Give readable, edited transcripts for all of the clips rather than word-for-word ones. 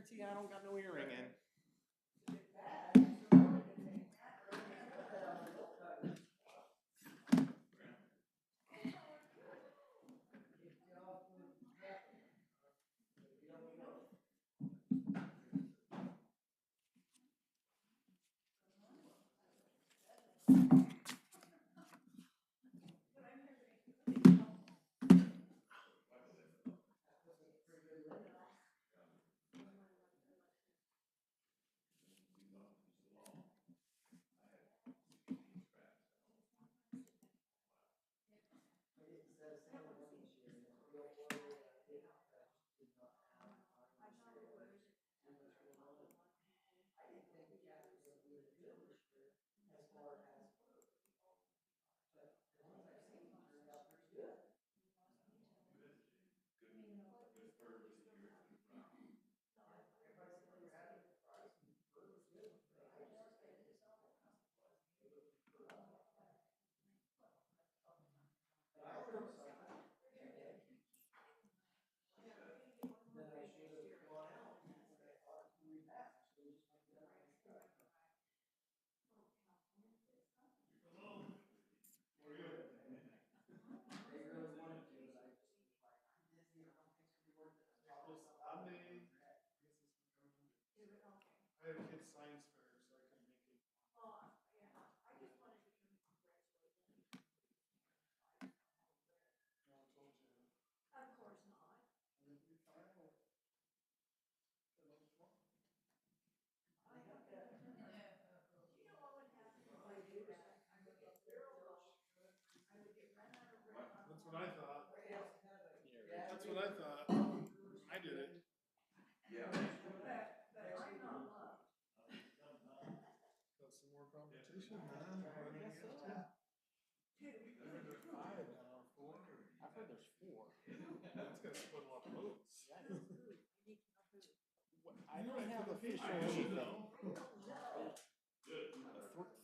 guarantee I don't got no earring in. I have a kid's science fair, so I couldn't make it. No one told you. Of course not. You know what would happen if I do that? I would get zero votes. I would get run out of red. That's what I thought. That's what I thought. I did it. Yeah. But I'm not loved. Got some more competition, man. I guess so. Two. I heard there's 5 now, 4. I've heard there's 4. That's gonna split a lot of votes. Yeah, Who's who? I need to know who. I don't have official I should anything. know. Good.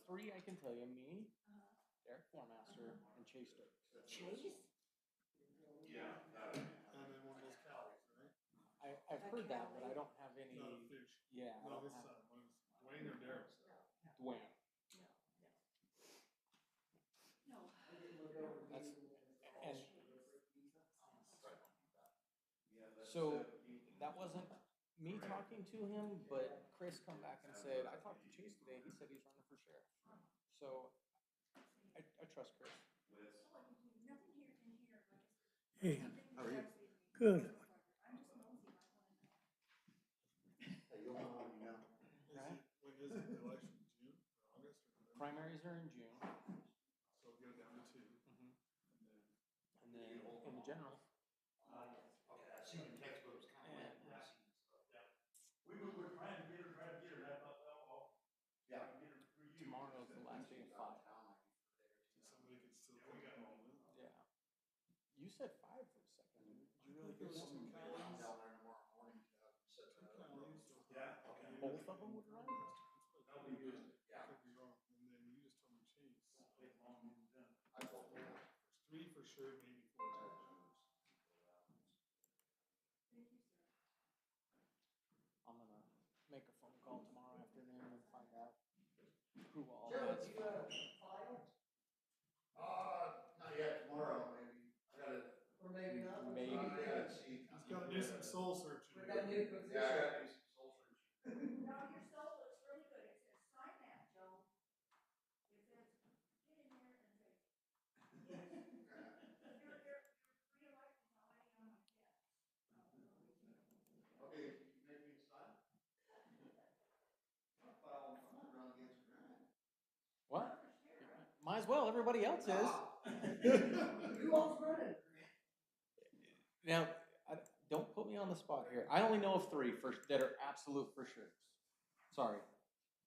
3 I can tell you, me, Uh-huh. Derek Formaster, and Chase Stokes. Chase? Yeah. And then one of those cows, right? I've heard that, but I don't have any. Not a fish. Yeah, I No, don't his have son. Wayne or Derek? Dwayne. No. That's and Yeah, so that wasn't me talking to him, but Chris come back and said, I talked to Chase today. He said he's running for sheriff. So I trust Chris. Nothing here in here, like I said. Hey, How are you? good. I'm just nosy, I wanna know. Right? When is it? The election? June or August or November? Primaries are in June. So we'll get it down to 2. And then in the general. Okay, I see your textbook was kind of And, late. We were trying to get her, and I thought, Yeah. get her through you. tomorrow's the last day of 5. Somebody could still. Yeah, we got all of it. Yeah. You said 5 for a second. Did you really There think was so? 2 counties. Down there tomorrow morning to set 2 that up. counties. Yeah. Okay. Both of them would run? That'll be good. I could be wrong. And then you just told me Chase. Wait long and done. I told her. There's 3 for sure, maybe 4. Thank you, sir. I'm gonna make a phone call tomorrow afternoon and find out who all Sure, has. you file? Not yet, tomorrow maybe. I gotta. Or maybe not. Maybe. I gotta see. He's gotta do some soul searching. We got a new Yeah, position. I gotta do some soul searching. No, your soul looks really good. It says, sign that, Joe. It says, get in there and say, yes. Your re-election is already on my desk. Okay, you make me a sign? Well, I'm not running against Grant. What? Might as well. Everybody else is. Who else running? Now, don't put me on the spot here. I only know of 3 that are absolute for sure. Sorry.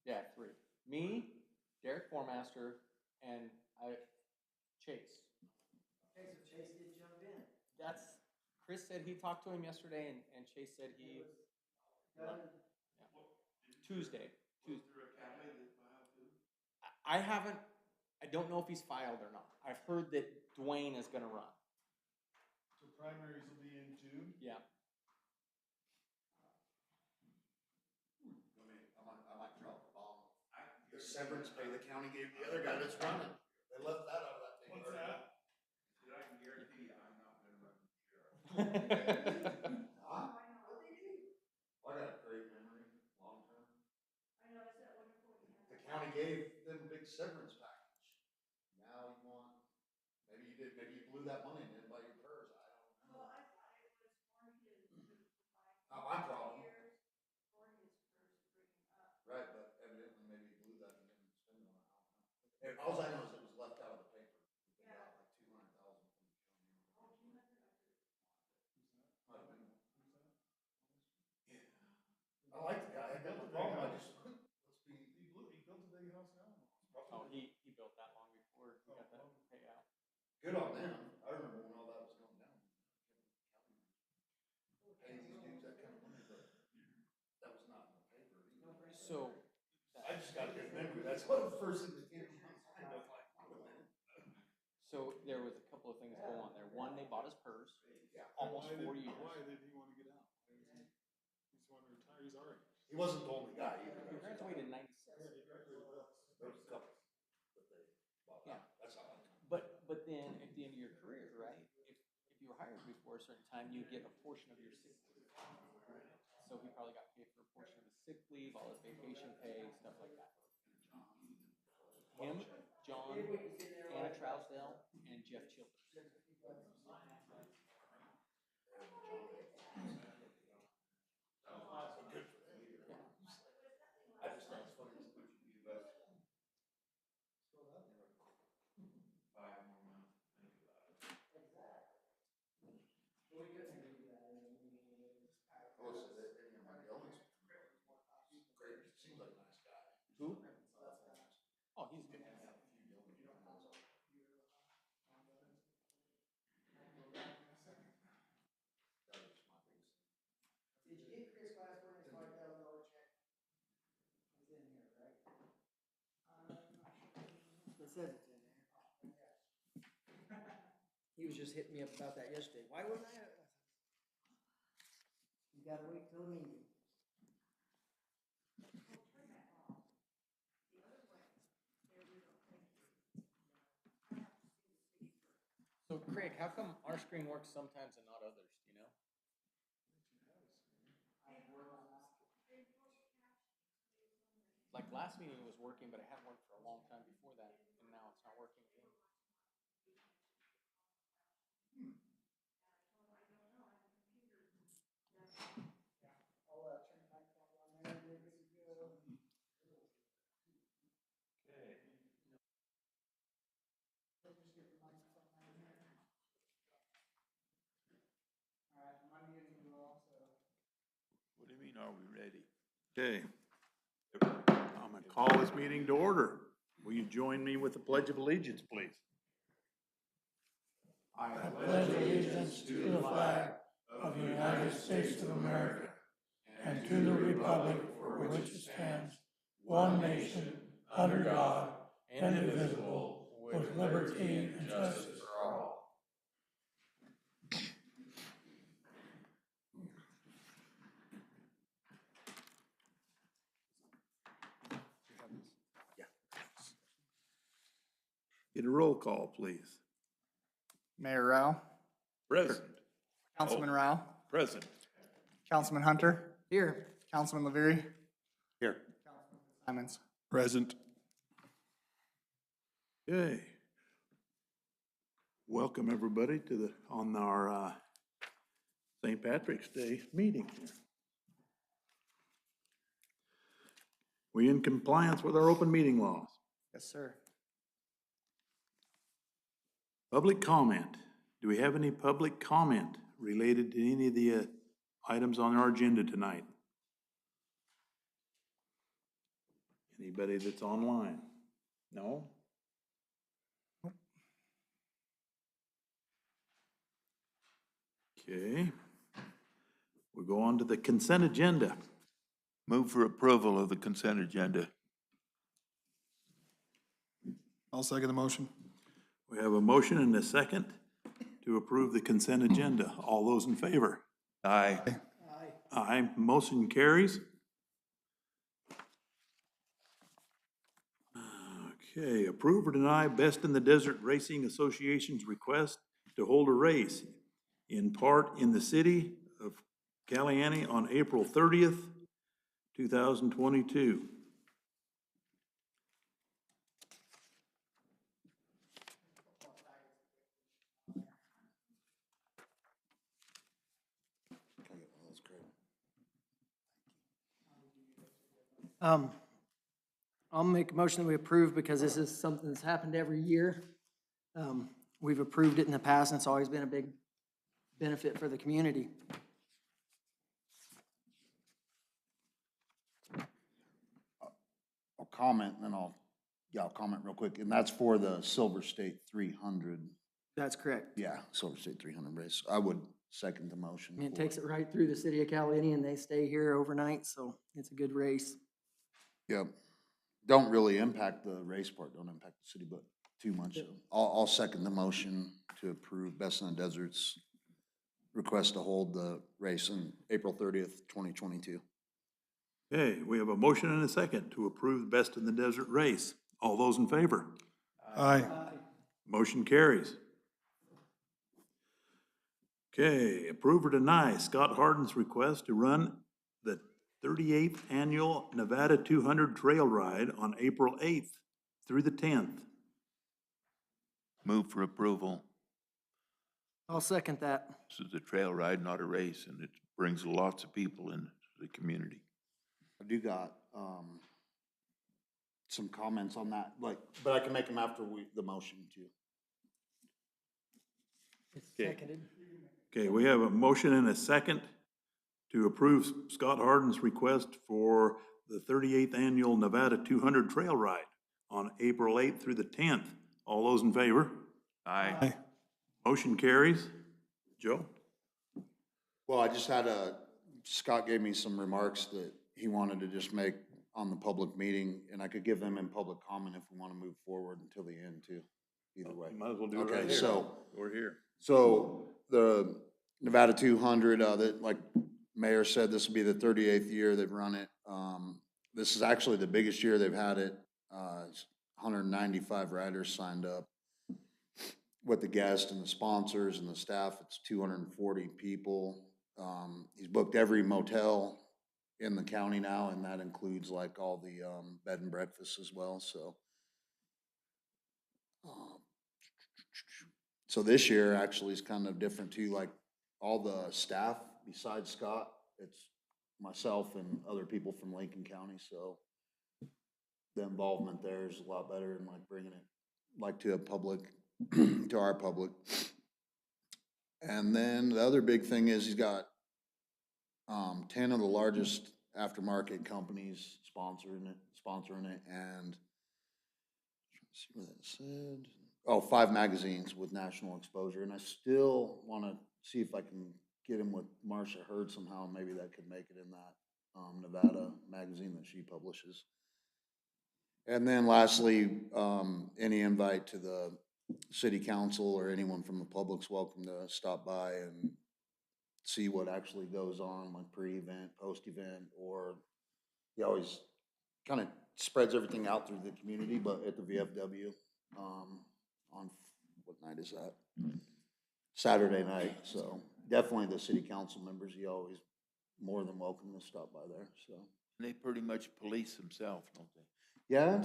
Yeah, 3. Me, Derek Formaster, and Chase. Okay, so Chase did jump in. That's Chris said he talked to him yesterday, and Chase said he Done. Tuesday. Was there a county that filed too? I haven't. I don't know if he's filed or not. I've heard that Dwayne is going to run. So primaries will be in June. Yeah. severance pay the county gave the other guy that's running. They left that out of that thing. What's that? Dude, I can guarantee you, I'm not gonna run for sheriff. Huh? I got a great memory, long term. I know, it's that wonderful. The county gave them a big severance package. Now you want, maybe you blew that money and didn't buy your purse, I don't know. Well, I thought it was for his, Not my problem. years, for his purse to bring him up. Right, but evidently maybe he blew that and didn't spend on it, I don't know. All I know is it was left out of the paper. They got like 200,000 from the county. Oh, 200, I heard. Might have been. I like the guy, I got no problem, I just, let's be. He built a big house now. Oh, he built that long before he got that payout. Good on them, I remember when all that was going down. Paying these dudes that kind of money, but that was not in the paper either. So, I just got a good memory, that's what the first thing that came to my mind, I was like, so there was a couple of things going on there. One, they bought his purse, yeah. almost 4 years. Why did he want to get out? Why was he just wanted to retire, he's already. He wasn't the only guy either. He graduated in 96. Yeah, he graduated well. There was a couple that they bought Yeah. out, that's how I know. But then at the end of your career, right, if you were hired before a certain time, you get a portion of your sick leave. So he probably got paid for a portion of his sick leave, all his vacation pay, stuff like that. Him, John, Anna Trousdale, and Jeff Childers. Good for them. I just thought it's funny. Five more months, think about it. Oh, so that, and my Dylan's great, seems like a nice guy. Who? Oh, he's good. Did you get Chris Glassburn his $5,000 check? It's in here, right? It says it's in there. He was just hitting me up about that yesterday. Why wouldn't I? You gotta wait till the meeting. Turn that off. The other way. There we go, thank you. I have to see the speaker. So Craig, how come our screen works sometimes and not others, do you know? Like last meeting it was working, but it hadn't worked for a long time before that, and now it's not working again. I'll turn the microphone on there, you're good to go. Okay. Let's just get the microphone on here. All right, my muting you all, so. What do you mean, are we ready? Okay. I'm gonna call this meeting to order. Will you join me with the Pledge of Allegiance, please? I pledge allegiance to the flag of the United States of America and to the republic for which it stands, one nation, under God, indivisible, with liberty and justice for all. Get a roll call, please. Mayor Rao, Present. Councilman Rao, Present. Councilman Hunter, Here. Councilman Leveri, Here. Councilman Simons. Present. Okay. Welcome, everybody, to on our St. Patrick's Day meeting here. We in compliance with our open meeting laws. Yes, sir. Public comment. Do we have any public comment related to any of the items on our agenda tonight? Anybody that's online? No? Okay. We'll go on to the consent agenda. Move for approval of the consent agenda. I'll second the motion. We have a motion and a second to approve the consent agenda. All those in favor? Aye. Aye. Aye. Motion carries. Okay, approve or deny Best in the Desert Racing Association's request to hold a race in part in the city of Caliani on April 30th, 2022. I'll make a motion that we approve because this is something that's happened every year. We've approved it in the past and it's always been a big benefit for the community. I'll comment and then I'll comment real quick. And that's for the Silver State 300. That's correct. Yeah, Silver State 300 race. I would second the motion. I mean, it takes it right through the city of Caliente and they stay here overnight, so it's a good race. Yep. Don't really impact the race part, don't impact the city, but too much. Yep. I'll second the motion to approve Best in the Desert's request to hold the race on April 30th, 2022. Okay, we have a motion and a second to approve Best in the Desert race. All those in favor? Aye. Motion carries. Okay, approve or deny Scott Harden's request to run the 38th Annual Nevada 200 Trail Ride on April 8th through the 10th. Move for approval. I'll second that. This is a trail ride, not a race, and it brings lots of people into the community. I do got, some comments on that, but I can make them after the motion too. It's Okay. seconded. Okay, we have a motion and a second to approve Scott Harden's request for the 38th Annual Nevada 200 Trail Ride on April 8th through the 10th. All those in favor? Aye. Motion carries. Joe? Well, I just had Scott gave me some remarks that he wanted to just make on the public meeting, and I could give them in public comment if we want to move forward until the end too, either way. Might as well do it Okay, right here. so- We're here. So the Nevada 200, that like Mayor said, this will be the 38th year they've run it. This is actually the biggest year they've had it. It's 195 riders signed up. With the guests and the sponsors and the staff, it's 240 people. He's booked every motel in the county now, and that includes like all the bed and breakfasts as well, so. So this year actually is kind of different too, like all the staff besides Scott, it's myself and other people from Lincoln County, so the involvement there is a lot better and like bringing it like to a public, to our public. And then the other big thing is he's got 10 of the largest aftermarket companies sponsoring it, and let's see what that said. Oh, 5 magazines with national exposure, and I still want to see if I can get him with Marcia Hurd somehow. Maybe that could make it in that Nevada magazine that she publishes. And then lastly, any invite to the city council or anyone from the public's welcome to stop by and see what actually goes on, like pre-event, post-event, or he always kind of spreads everything out through the community, but at the VFW, on, what night is that? Saturday night, so definitely the city council members, he always more than welcome to stop by there, so. They pretty much police themselves, don't they? Yeah,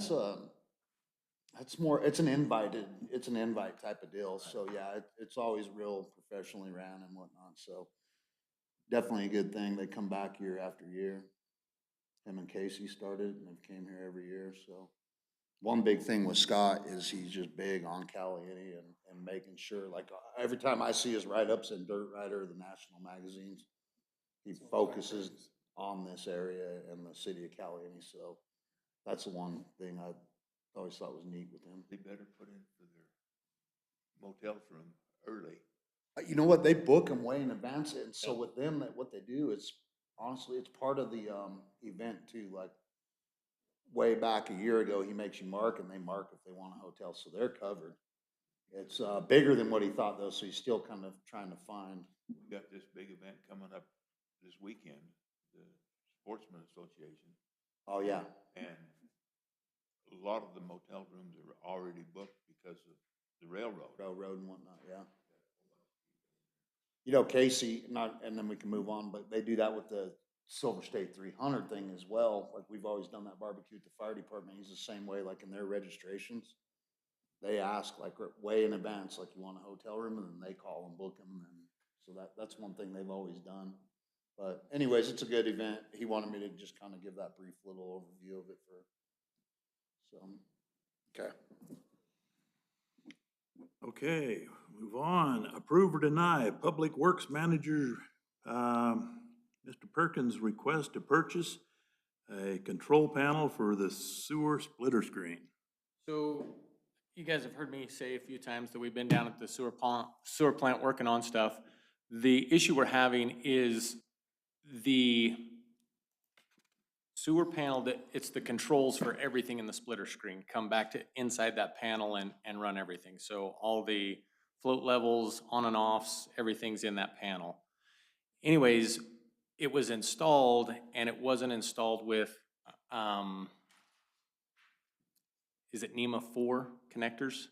it's an invite type of deal, so yeah, it's always real professionally ran and whatnot, so. Definitely a good thing, they come back year after year. Him and Casey started, and they've came here every year, so. One big thing with Scott is he's just big on Caliente and making sure, like, every time I see his write-ups in Dirt Rider or the national magazines, he focuses on this area and the city of Caliente, so that's the one thing I always thought was neat with him. They better put in for their motel room early. You know what, they book them way in advance, and so with them, what they do is, honestly, it's part of the event too, like, way back a year ago, he makes you mark, and they mark if they want a hotel, so they're covered. It's bigger than what he thought though, so he's still kind of trying to find. We got this big event coming up this weekend, the Sportsman Association, Oh, yeah. and a lot of the motel rooms are already booked because of the railroad. Railroad and whatnot, yeah. You know, Casey, not, and then we can move on, but they do that with the Silver State 300 thing as well. Like, we've always done that barbecue at the fire department. He's the same way, like in their registrations. They ask like way in advance, like, you want a hotel room, and then they call and book them, and so that's one thing they've always done. But anyways, it's a good event. He wanted me to just kind of give that brief little overview of it okay. Okay, move on. Approve or deny Public Works Manager, Mr. Perkins' request to purchase a control panel for the sewer splitter screen. So you guys have heard me say a few times that we've been down at the sewer plant working on stuff. The issue we're having is the sewer panel, that it's the controls for everything in the splitter screen come back to inside that panel and run everything. So all the float levels, on and offs, everything's in that panel. Anyways, it was installed and it wasn't installed with, is it NEMA 4 connectors?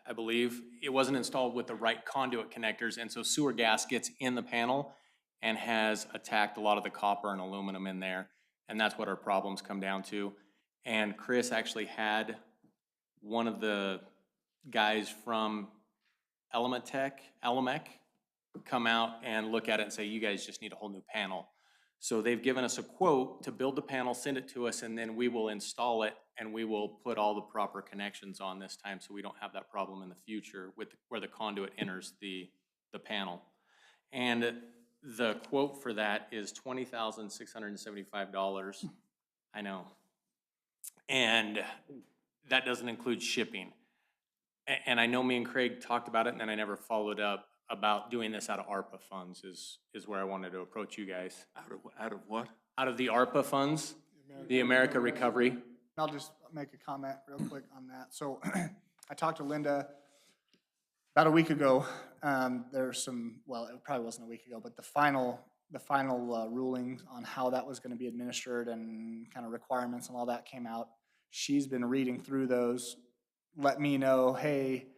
I believe. It wasn't installed with the right conduit connectors, and so sewer gas gets in the panel and has attacked a lot of the copper and aluminum in there, and that's what our problems come down to. And Chris actually had one of the guys from Elamec come out and look at it and say, you guys just need a whole new panel. So they've given us a quote to build the panel, send it to us, and then we will install it, and we will put all the proper connections on this time so we don't have that problem in the future with where the conduit enters the panel. And the quote for that is $20,675. I know. And that doesn't include shipping. And I know me and Craig talked about it, and then I never followed up about doing this out of ARPA funds is where I wanted to approach you guys. Out of what? Out of the ARPA funds, the America Recovery. I'll just make a comment real quick on that. So I talked to Linda about a week ago. There's some, well, it probably wasn't a week ago, but the final rulings on how that was going to be administered and kind of requirements and all that came out. She's been reading through those, let me know, hey,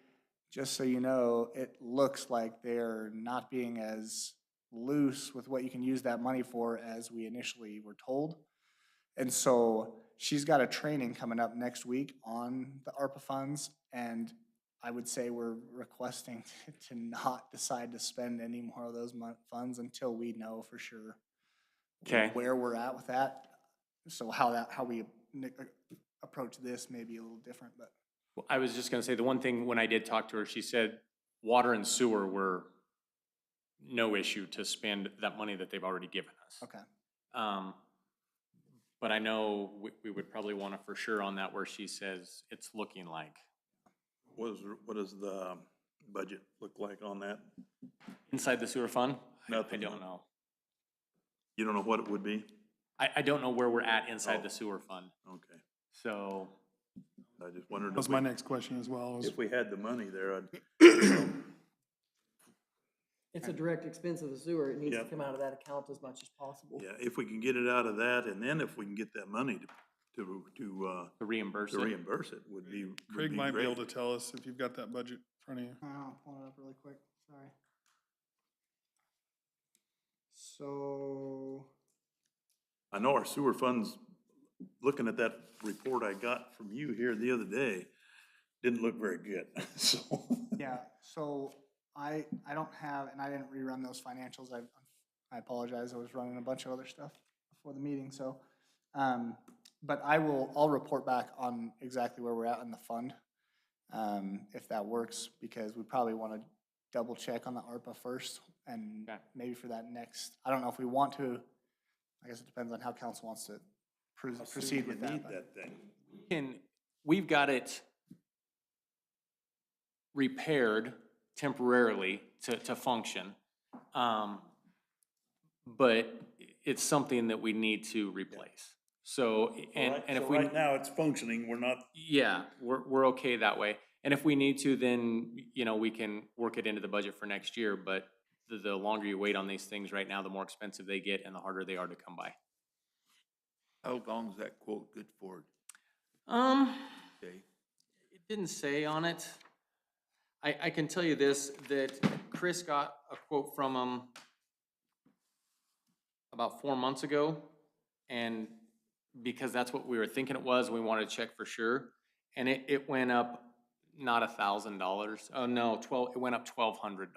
just so you know, it looks like they're not being as loose with what you can use that money for as we initially were told. And so she's got a training coming up next week on the ARPA funds, and I would say we're requesting to not decide to spend any more of those funds until we know for sure where we're at with that. So how we approach this may be a little different, but. Well, I was just gonna say, the one thing when I did talk to her, she said water and sewer were no issue to spend that money that they've already given us. Okay. But I know we would probably want to for sure on that where she says it's looking like. What does the budget look like on that? Inside the sewer fund? Nothing. I don't know. You don't know what it would be? I don't know where we're at inside the sewer fund. Okay. So. I just wondered. That was my next question as well. If we had the money there, It's a direct expense of the sewer. It needs to Yep. come out of that account as much as possible. yeah, if we can get it out of that, and then if we can get that money to Reimburse it. reimburse it, would be Craig might be great. able to tell us if you've got that budget in front of you. I'll pull it up really quick, sorry. So, I know our sewer funds, looking at that report I got from you here the other day, didn't look very good, so. yeah, so I don't have, and I didn't rerun those financials. I apologize. I was running a bunch of other stuff before the meeting, so. But I'll report back on exactly where we're at in the fund, if that works, because we probably want to double check on the ARPA first, and Okay. maybe for that next, I don't know if we want to, I guess it depends on how council wants to proceed with that. Need but- that thing. We've got it repaired temporarily to function. But it's something that we need to replace. So, and if we. Right now, it's functioning, we're not. Yeah, we're okay that way. And if we need to, then, we can work it into the budget for next year, but the longer you wait on these things right now, the more expensive they get and the harder they are to come by. How long is that quote good for? Okay. It didn't say on it. I can tell you this, that Chris got a quote from him about 4 months ago, and because that's what we were thinking it was, we wanted to check for sure, and it went up not $1,000. Oh, no, it went up $1,200.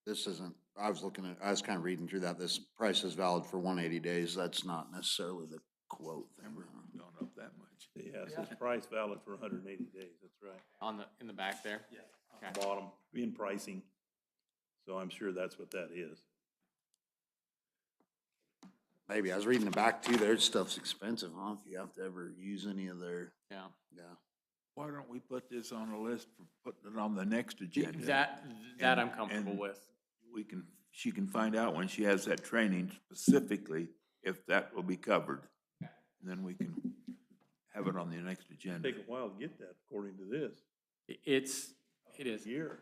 This isn't, I was kind of reading through that. This price is valid for 180 days. That's not necessarily the quote there. Gone up that much. Yeah, it says price valid for 180 days, that's right. In the back there? Yeah. Okay. Bottom, in pricing. So I'm sure that's what that is. Maybe, I was reading the back too, their stuff's expensive, huh? If you have to ever use any of their, Yeah. yeah. Why don't we put this on a list for putting it on the next agenda? That I'm comfortable And with. she can find out when she has that training specifically if that will be covered. And then we can have it on the next agenda. Take a while to get that, according to this. It is. Year.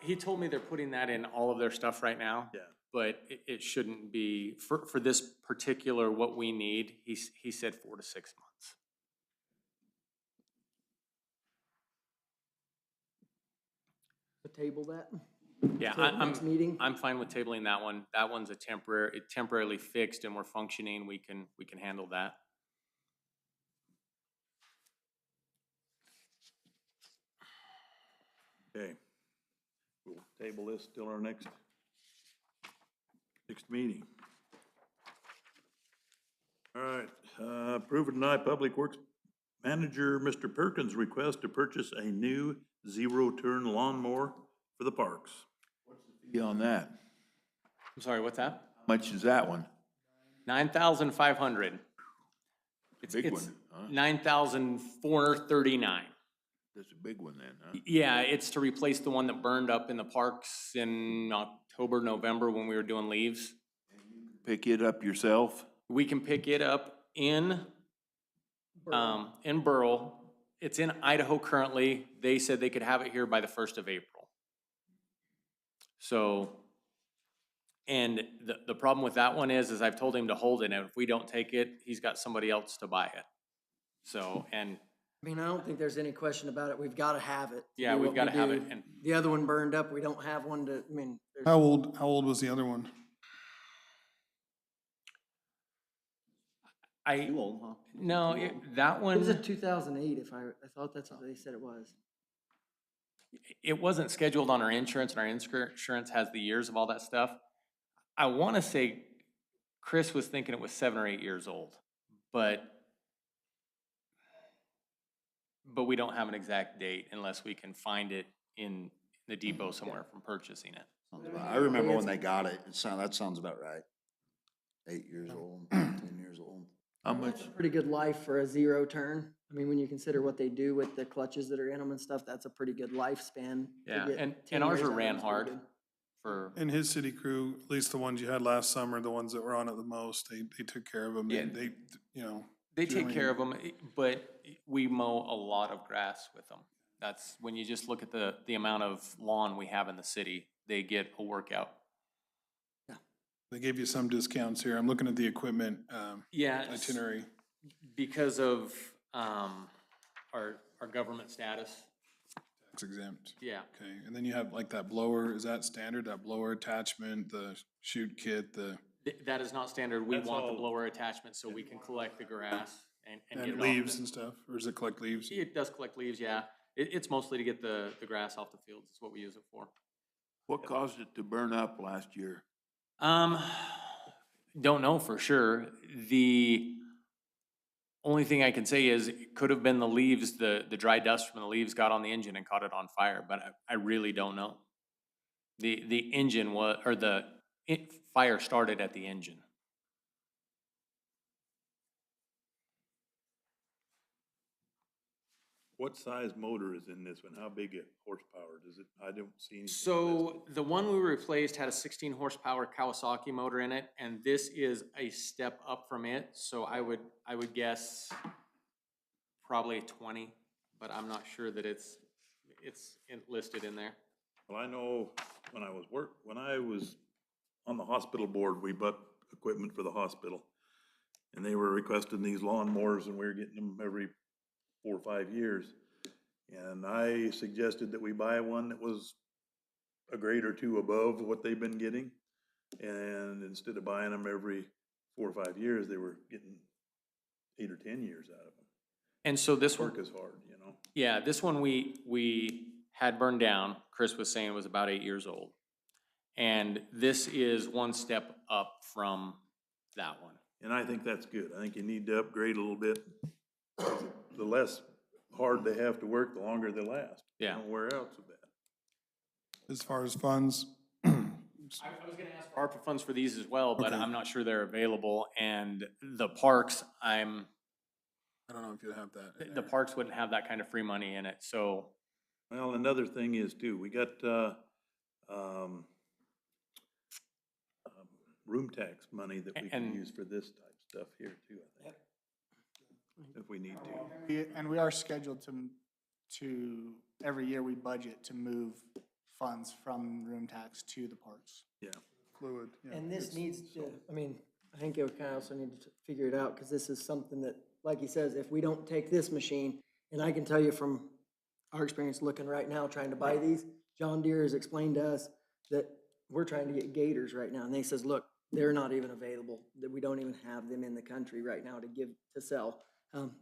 He told me they're putting that in all of their stuff right now. Yeah. But it shouldn't be, for this particular, what we need, he said 4 to 6 months. To table that? Yeah, Till next meeting? I'm fine with tabling that one. That one's it temporarily fixed and we're functioning, we can handle that. Okay. We'll table this till our next meeting. All right, approve or deny Public Works Manager Mr. Perkins' request to purchase a new zero-turn lawnmower for the parks. Be on that. I'm sorry, what's that? How much is that one? 9,500. Big one, huh? 9,439. That's a big one then, huh? Yeah, it's to replace the one that burned up in the parks in October, November when we were doing leaves. Pick it up yourself? We can pick it up in Burl. It's in Idaho currently. They said they could have it here by the 1st of April. So, and the problem with that one is I've told him to hold it, and if we don't take it, he's got somebody else to buy it. So, and I mean, I don't think there's any question about it. We've gotta have it. to yeah, do we've what got to we have do. it. And The other one burned up. We don't have one to, I mean, there's. How old was the other one? Too old, huh? No, that It was a one, 2008 I thought that's what they said it was. it wasn't scheduled on our insurance, and our insurance has the years of all that stuff. I want to say Chris was thinking it was 7 or 8 years old, but we don't have an exact date unless we can find it in the depot somewhere from purchasing it. I remember when they got it, that sounds about right. 8 years old, 10 years old. How much? Pretty good life for a zero turn. I mean, when you consider what they do with the clutches that are in them and stuff, that's a pretty good lifespan. to Yeah, get and 10 ours years are out of ran it's pretty hard good. for, And his city crew, at least the ones you had last summer, the ones that were on it the most, they took care of them. Yeah. They, you know. they take generally- care of them, but we mow a lot of grass with them. That's, when you just look at the amount of lawn we have in the city, they get a workout. They gave you some discounts here. I'm looking at the equipment, Yeah, it's itinerary. because of our government status. Tax exempt. Yeah. Okay, and then you have like that blower, is that standard, that blower attachment, the chute kit, That is not standard. We That's want the all- blower attachment so we can collect the grass and get it and off leaves the- and stuff, or does it collect leaves? It does collect leaves, yeah. It's mostly to get the grass off the fields. It's what we use it for. What caused it to burn up last year? Don't know for sure. The only thing I can say is it could have been the leaves, the dry dust from the leaves got on the engine and caught it on fire, but I really don't know. The engine was, or fire started at the engine. What size motor is in this one? How big a horsepower does it? I don't see anything. So the one we replaced had a 16 horsepower Kawasaki motor in it, and this is a step up from it. So I would guess probably 20, but I'm not sure that it's listed in there. Well, I know when I was on the hospital board, we bought equipment for the hospital. and they were requesting these lawnmowers, and we were getting them every 4 or 5 years. And I suggested that we buy one that was a grade or two above what they've been getting. And instead of buying them every 4 or 5 years, they were getting 8 or 10 years out of them. And so this one, Work is hard, you know? yeah, this one we had burned down. Chris was saying it was about 8 years old. And this is one step up from that one. And I think that's good. I think you need to upgrade a little bit. The less hard they have to work, the longer they last. They Yeah. don't wear out so bad. As far as funds, I was gonna ask for ARPA funds for these as well, but Okay. I'm not sure they're available. And the parks, I don't know if you have that. in the there. parks wouldn't have that kind of free money in it, so. Well, another thing is too, we got, room tax money that we can And- use for this type of stuff here too, I think. If we need to. And we are scheduled to, every year we budget to move funds from room tax to the parks. Yeah. Fluid, yeah. And this needs to, I mean, I think we kind of also need to figure it out, because this is something that, like he says, if we don't take this machine, and I can tell you from our experience looking right now, trying to buy these, John Deere has explained to us that we're trying to get gators right now, and they says, look, they're not even available, that we don't even have them in the country right now to sell.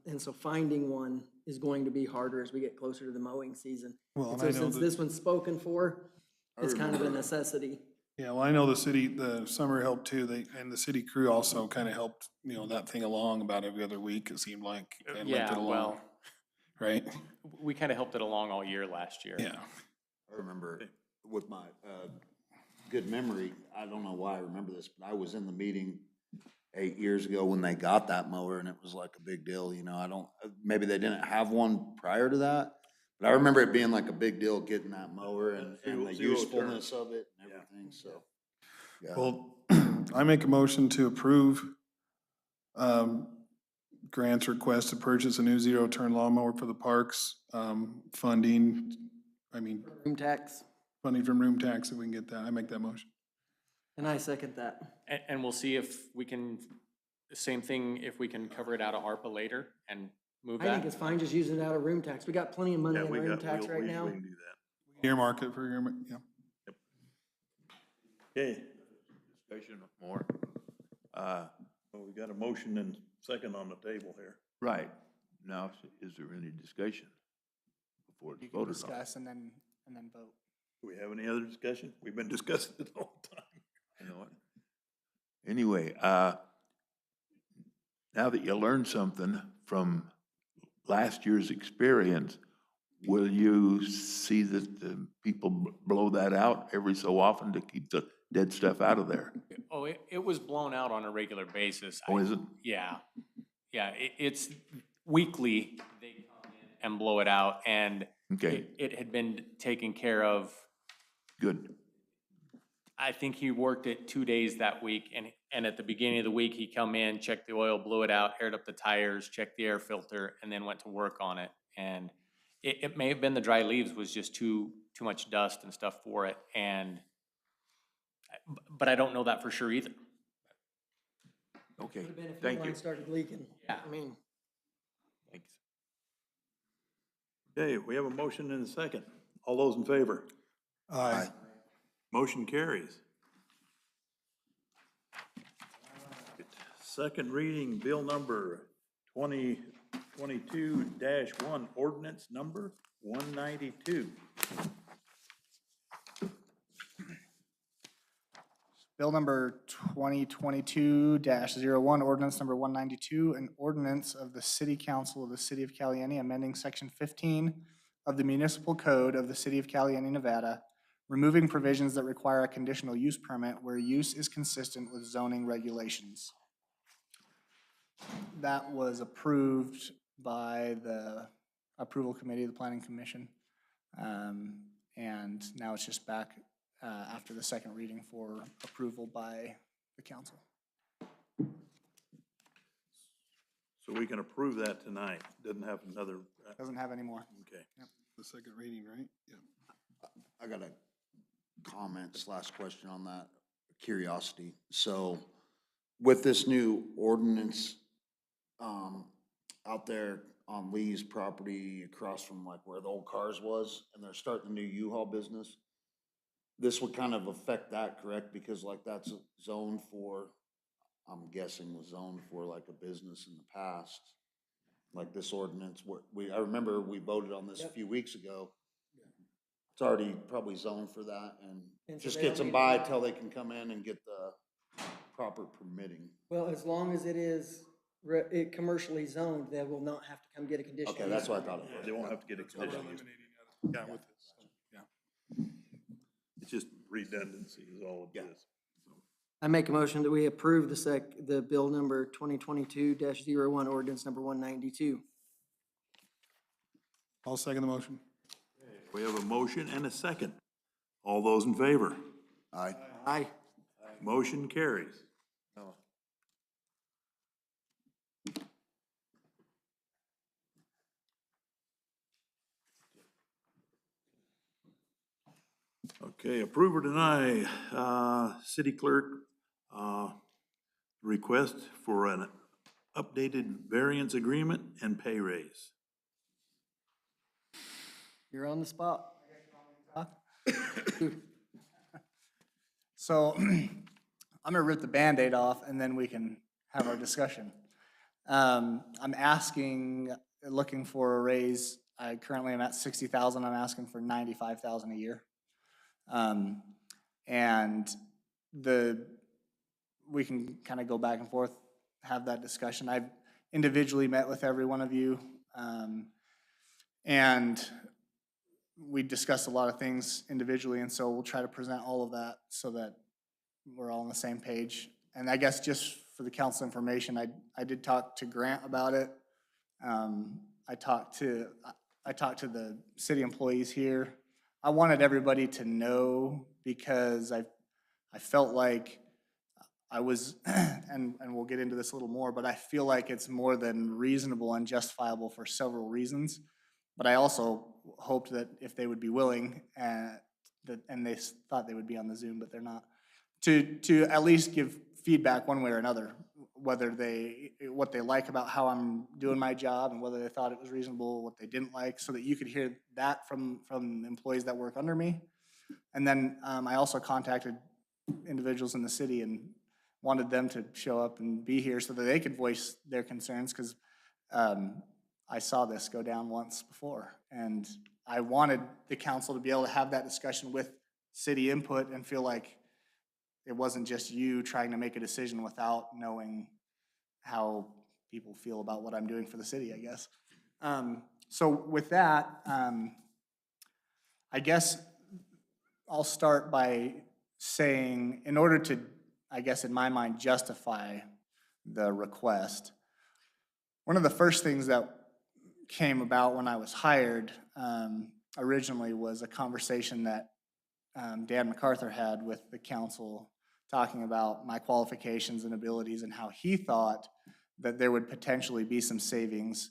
And so finding one is going to be harder as we get closer to the mowing season. Well, And and I so know since that- this one's spoken for, it's kind of a necessity. Yeah, well, I know the city, the summer helped too, and the city crew also kind of helped, that thing along about every other week, it seemed like. and limped Yeah, it along, well, Right? we kind of helped it along all year last year. Yeah. I remember with my, good memory, I don't know why I remember this, but I was in the meeting 8 years ago when they got that mower, and it was like a big deal, maybe they didn't have one prior to that, but I remember it being like a big deal getting that mower and the Zero turn. usefulness of it and Yeah. everything, so. yeah. Well, I make a motion to approve Grant's request to purchase a new zero-turn lawnmower for the parks, funding Room tax, funding from room tax, if we can get that. I make that motion. and I second that. And we'll see if we can, same thing, if we can cover it out of ARPA later and move I think that. it's fine just using it out of room tax. We got plenty of money Yeah, in we room got, tax right now. we can do that. Earmark it for your, yeah. Okay, Discussion more? well, we got a motion and second on the table here. Right. Now, is there any discussion before it's You can voted on? discuss and then vote. Do we have any other discussion? We've been discussing it all the time. You know what? Anyway, now that you learned something from last year's experience, will you see that the people blow that out every so often to keep the dead stuff out of there? Oh, it was blown out on a regular basis. Oh, is it? Yeah, yeah, it's weekly, they come in and blow it out, and Okay, it had been taken care of. good. I think he worked it 2 days that week, and at the beginning of the week, he come in, checked the oil, blew it out, aired up the tires, checked the air filter, and then went to work on it. And it may have been the dry leaves was just too much dust and stuff for it, but I don't know that for sure either. Would Okay, have been if thank your you. line started leaking. Yeah. I mean, Thanks. Okay, we have a motion and a second. All those in favor? Aye. Motion carries. Second reading, bill number 2022-1, ordinance number 192. Bill number 2022-01, ordinance number 192, an ordinance of the City Council of the City of Caliente amending Section 15 of the Municipal Code of the City of Caliente, Nevada, removing provisions that require a conditional use permit where use is consistent with zoning regulations. That was approved by the Approval Committee of the Planning Commission. And now it's just back after the second reading for approval by the council. So we can approve that tonight. Doesn't have another, Doesn't have any more. okay. The second reading, right? Yeah. I got a comment / question on that, curiosity. So with this new ordinance, out there on Lee's property across from like where the old cars was, and they're starting a new U-Haul business. This would kind of affect that, correct? Because like that's zoned for, I'm guessing was zoned for like a business in the past. Like this ordinance, I remember we voted on this a few weeks ago. It's already probably zoned for that and And so just they gets don't them need- by till they can come in and get the proper permitting. Well, as long as it is commercially zoned, they will not have to come get a conditional. Okay, that's what I thought it Yeah, was. they won't have to get a That's what we're conditional use. eliminating out of- Yeah, with this, so, yeah. It's just redundancy is all it Yeah. is. So, I make a motion that we approve the bill number 2022-01, ordinance number 192. I'll second the motion. we have a motion and a second. All those in favor? Aye. Aye. Motion carries. Okay, approve or deny, city clerk, request for an updated variance agreement and pay raise. You're on the spot. So I'm gonna rip the Band-Aid off and then we can have our discussion. I'm looking for a raise. I currently am at 60,000. I'm asking for 95,000 a year. And we can kind of go back and forth, have that discussion. I've individually met with every one of you. And we discussed a lot of things individually, and so we'll try to present all of that so that we're all on the same page. And I guess just for the council information, I did talk to Grant about it. I talked to the city employees here. I wanted everybody to know because I felt like I was, and we'll get into this a little more, but I feel like it's more than reasonable and justifiable for several reasons. But I also hoped that if they would be willing, and they thought they would be on the Zoom, but they're not, to at least give feedback one way or another, whether what they like about how I'm doing my job and whether they thought it was reasonable, what they didn't like, so that you could hear that from employees that work under me. And then I also contacted individuals in the city and wanted them to show up and be here so that they could voice their concerns, because I saw this go down once before, and I wanted the council to be able to have that discussion with city input and feel like it wasn't just you trying to make a decision without knowing how people feel about what I'm doing for the city, I guess. So with that, I guess I'll start by saying, in order to, I guess in my mind, justify the request, one of the first things that came about when I was hired originally was a conversation that Dan MacArthur had with the council, talking about my qualifications and abilities and how he thought that there would potentially be some savings.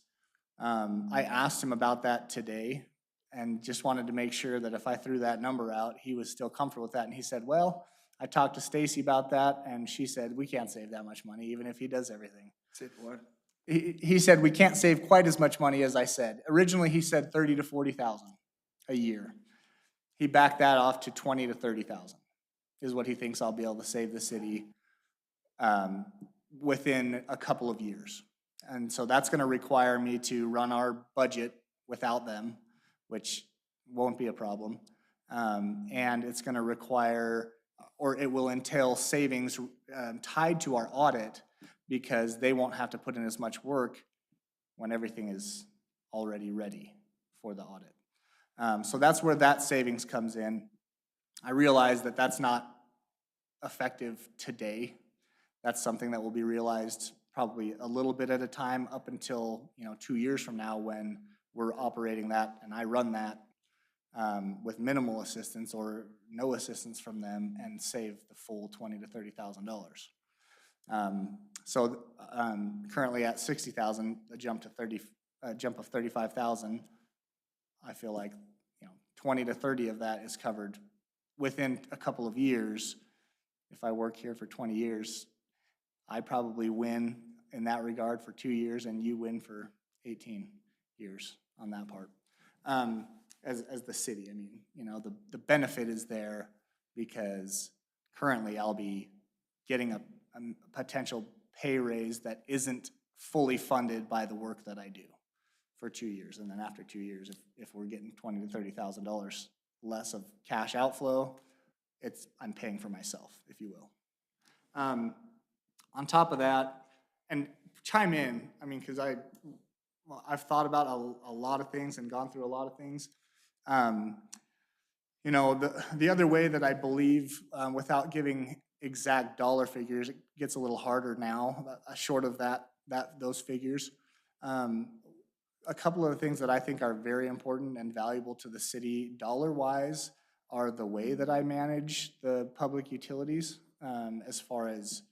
I asked him about that today and just wanted to make sure that if I threw that number out, he was still comfortable with that. And he said, well, I talked to Stacy about that, and she said, we can't save that much money, even if he does everything. Said what? He said, we can't save quite as much money as I said. Originally, he said 30 to 40,000 a year. He backed that off to 20 to 30,000 is what he thinks I'll be able to save the city within a couple of years. And so that's gonna require me to run our budget without them, which won't be a problem. And it's gonna require, or it will entail savings tied to our audit, because they won't have to put in as much work when everything is already ready for the audit. So that's where that savings comes in. I realize that that's not effective today. That's something that will be realized probably a little bit at a time up until 2 years from now, when we're operating that and I run that with minimal assistance or no assistance from them and save the full $20,000 to $30,000. So currently at 60,000, a jump of 35,000. I feel like 20 to 30 of that is covered within a couple of years. If I work here for 20 years, I probably win in that regard for 2 years, and you win for 18 years on that part. As the city, I mean, you know, the benefit is there because currently I'll be getting a potential pay raise that isn't fully funded by the work that I do for 2 years. And then after 2 years, if we're getting $20,000 to $30,000 less of cash outflow, I'm paying for myself, if you will. On top of that, and chime in, I mean, because I've thought about a lot of things and gone through a lot of things. You know, the other way that I believe, without giving exact dollar figures, it gets a little harder now, short of those figures. A couple of the things that I think are very important and valuable to the city dollar-wise are the way that I manage the public utilities, as far as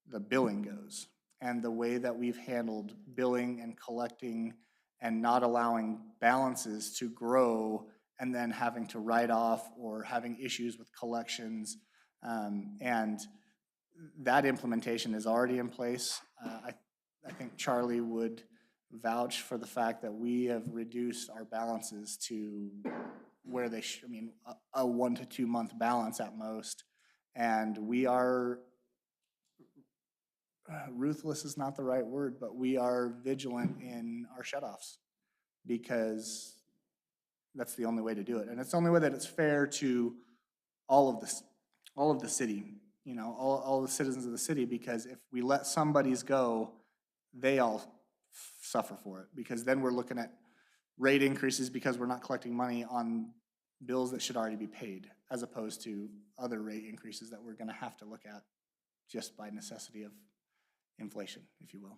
the billing goes, and the way that we've handled billing and collecting and not allowing balances to grow and then having to write off or having issues with collections. And that implementation is already in place. I think Charlie would vouch for the fact that we have reduced our balances to where they should, I mean, a 1 to 2 month balance at most. And we are, ruthless is not the right word, but we are vigilant in our shutoffs because that's the only way to do it. And it's the only way that it's fair to all of the city, you know, all the citizens of the city, because if we let somebody's go, they all suffer for it, because then we're looking at rate increases because we're not collecting money on bills that should already be paid, as opposed to other rate increases that we're gonna have to look at just by necessity of inflation, if you will.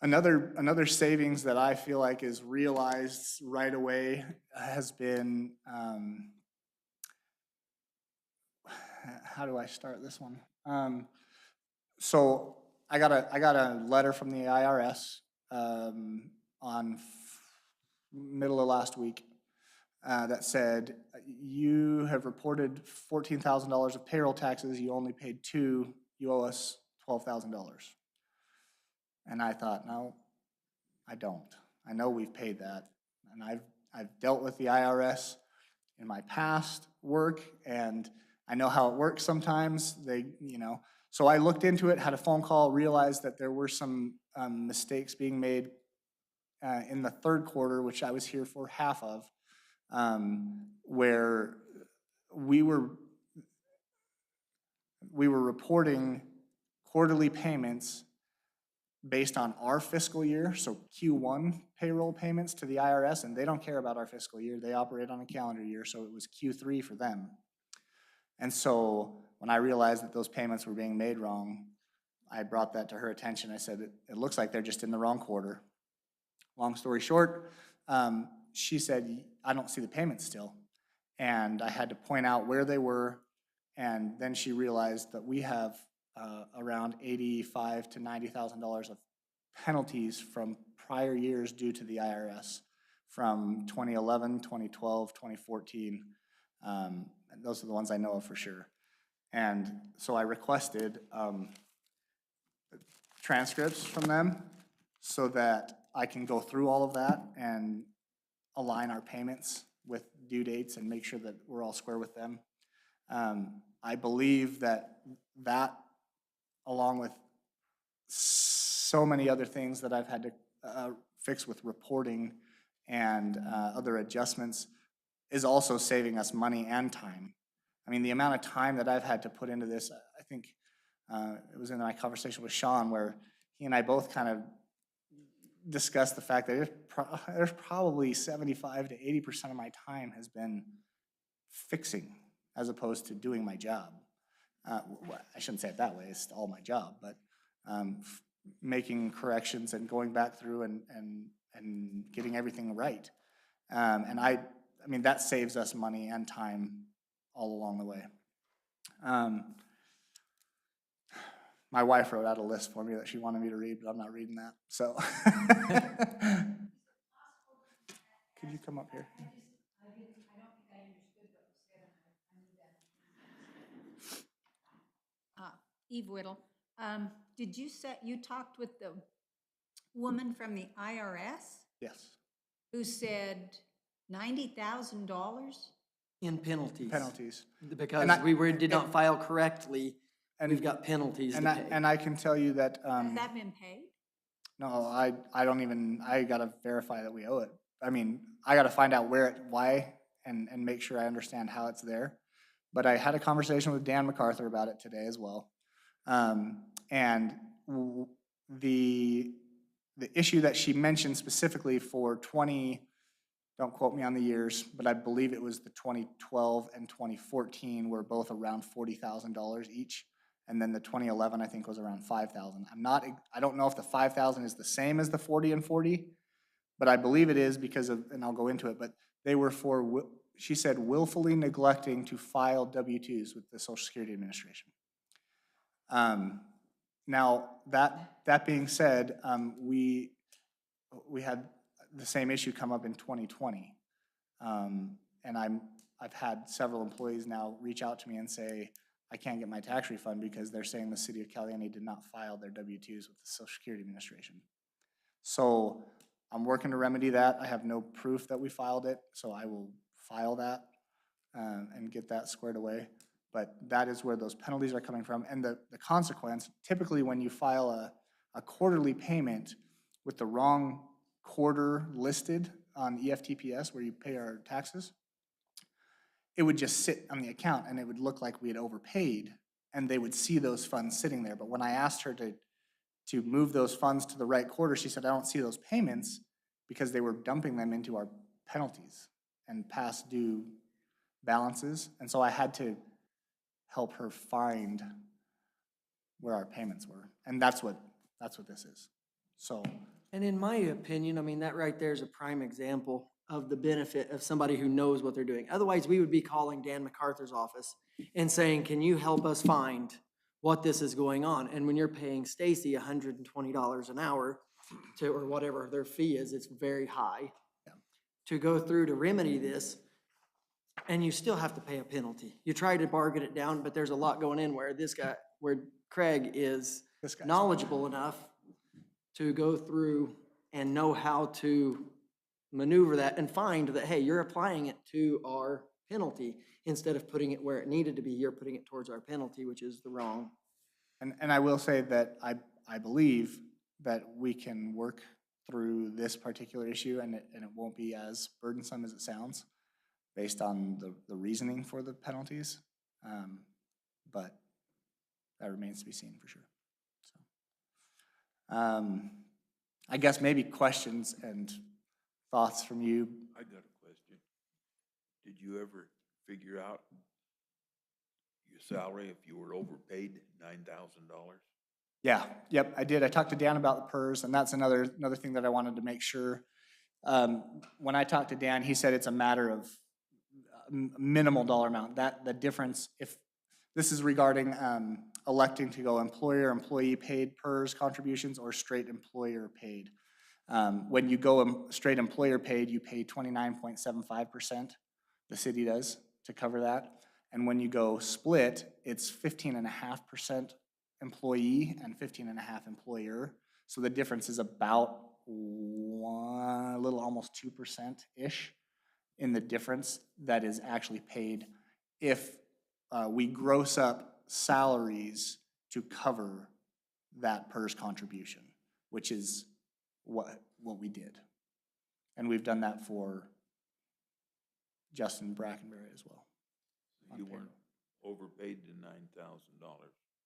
Another savings that I feel like is realized right away has been, how do I start this one? So I got a letter from the IRS on middle of last week that said, you have reported $14,000 of payroll taxes, you only paid $2,000, you owe us $12,000. And I thought, no, I don't. I know we've paid that. And I've dealt with the IRS in my past work, and I know how it works sometimes. So I looked into it, had a phone call, realized that there were some mistakes being made in the third quarter, which I was here for half of, where we were reporting quarterly payments based on our fiscal year, so Q1 payroll payments to the IRS, and they don't care about our fiscal year. They operate on a calendar year, so it was Q3 for them. And so when I realized that those payments were being made wrong, I brought that to her attention. I said, it looks like they're just in the wrong quarter. Long story short, she said, I don't see the payments still. And I had to point out where they were, and then she realized that we have around $85,000 to $90,000 of penalties from prior years due to the IRS from 2011, 2012, 2014. And those are the ones I know of for sure. And so I requested transcripts from them so that I can go through all of that and align our payments with due dates and make sure that we're all square with them. I believe that along with so many other things that I've had to fix with reporting and other adjustments, is also saving us money and time. I mean, the amount of time that I've had to put into this, I think it was in my conversation with Sean where he and I both kind of discussed the fact that there's probably 75 to 80% of my time has been fixing as opposed to doing my job. I shouldn't say it that way, it's all my job, but making corrections and going back through and getting everything right. And I mean, that saves us money and time all along the way. My wife wrote out a list for me that she wanted me to read, but I'm not reading that, so. Could you come up here? I don't think I understood what you said, and I need that. Eve Whittle. Did you say, you talked with the woman from the IRS Yes, who said $90,000? In penalties. penalties. Because I- did not file correctly, And- we've got penalties to And pay. I can tell you that, Has that been paid? no, I don't even, I gotta verify that we owe it. I mean, I gotta find out why, and make sure I understand how it's there. But I had a conversation with Dan MacArthur about it today as well. And the issue that she mentioned specifically for don't quote me on the years, but I believe it was the 2012 and 2014 were both around $40,000 each. And then the 2011, I think, was around 5,000. I don't know if the 5,000 is the same as the 40 and 40, but I believe it is because of, and I'll go into it, but they were for, she said, willfully neglecting to file W-2s with the Social Security Administration. Now, that being said, we had the same issue come up in 2020. And I've had several employees now reach out to me and say, I can't get my tax refund because they're saying the city of Caliente did not file their W-2s with the Social Security Administration. So I'm working to remedy that. I have no proof that we filed it, so I will file that and get that squared away. But that is where those penalties are coming from. And the consequence, typically when you file a quarterly payment with the wrong quarter listed on EFTPS where you pay our taxes, it would just sit on the account and it would look like we had overpaid and they would see those funds sitting there. But when I asked her to move those funds to the right quarter, she said, I don't see those payments because they were dumping them into our penalties and past due balances. And so I had to help her find where our payments were. And that's what this is. So, And in my opinion, I mean, that right there is a prime example of the benefit of somebody who knows what they're doing. Otherwise, we would be calling Dan MacArthur's office and saying, can you help us find what this is going on? And when you're paying Stacy $120 an hour or whatever their fee is, it's very high. To go through to remedy this, and you still have to pay a penalty. You try to bargain it down, but there's a lot going in where where Craig is this guy's knowledgeable enough to go through and know how to maneuver that and find that, hey, you're applying it to our penalty. Instead of putting it where it needed to be, you're putting it towards our penalty, which is the wrong. And I will say that I believe that we can work through this particular issue and it won't be as burdensome as it sounds based on the reasoning for the penalties. But that remains to be seen for sure. So, I guess maybe questions and thoughts from you. I got a question. Did you ever figure out your salary if you were overpaid $9,000? Yeah, yep, I did. I talked to Dan about the PERS, and that's another thing that I wanted to make sure. When I talked to Dan, he said it's a matter of minimal dollar amount. That the difference, if this is regarding electing to go employee paid PERS contributions or straight employer paid. When you go straight employer paid, you pay 29.75%. The city does to cover that. And when you go split, it's 15.5% employee and 15.5% employer. So the difference is about a little almost 2%-ish in the difference that is actually paid if we gross up salaries to cover that PERS contribution, which is what we did. And we've done that for Justin Brackenberry as well. You weren't overpaid to $9,000.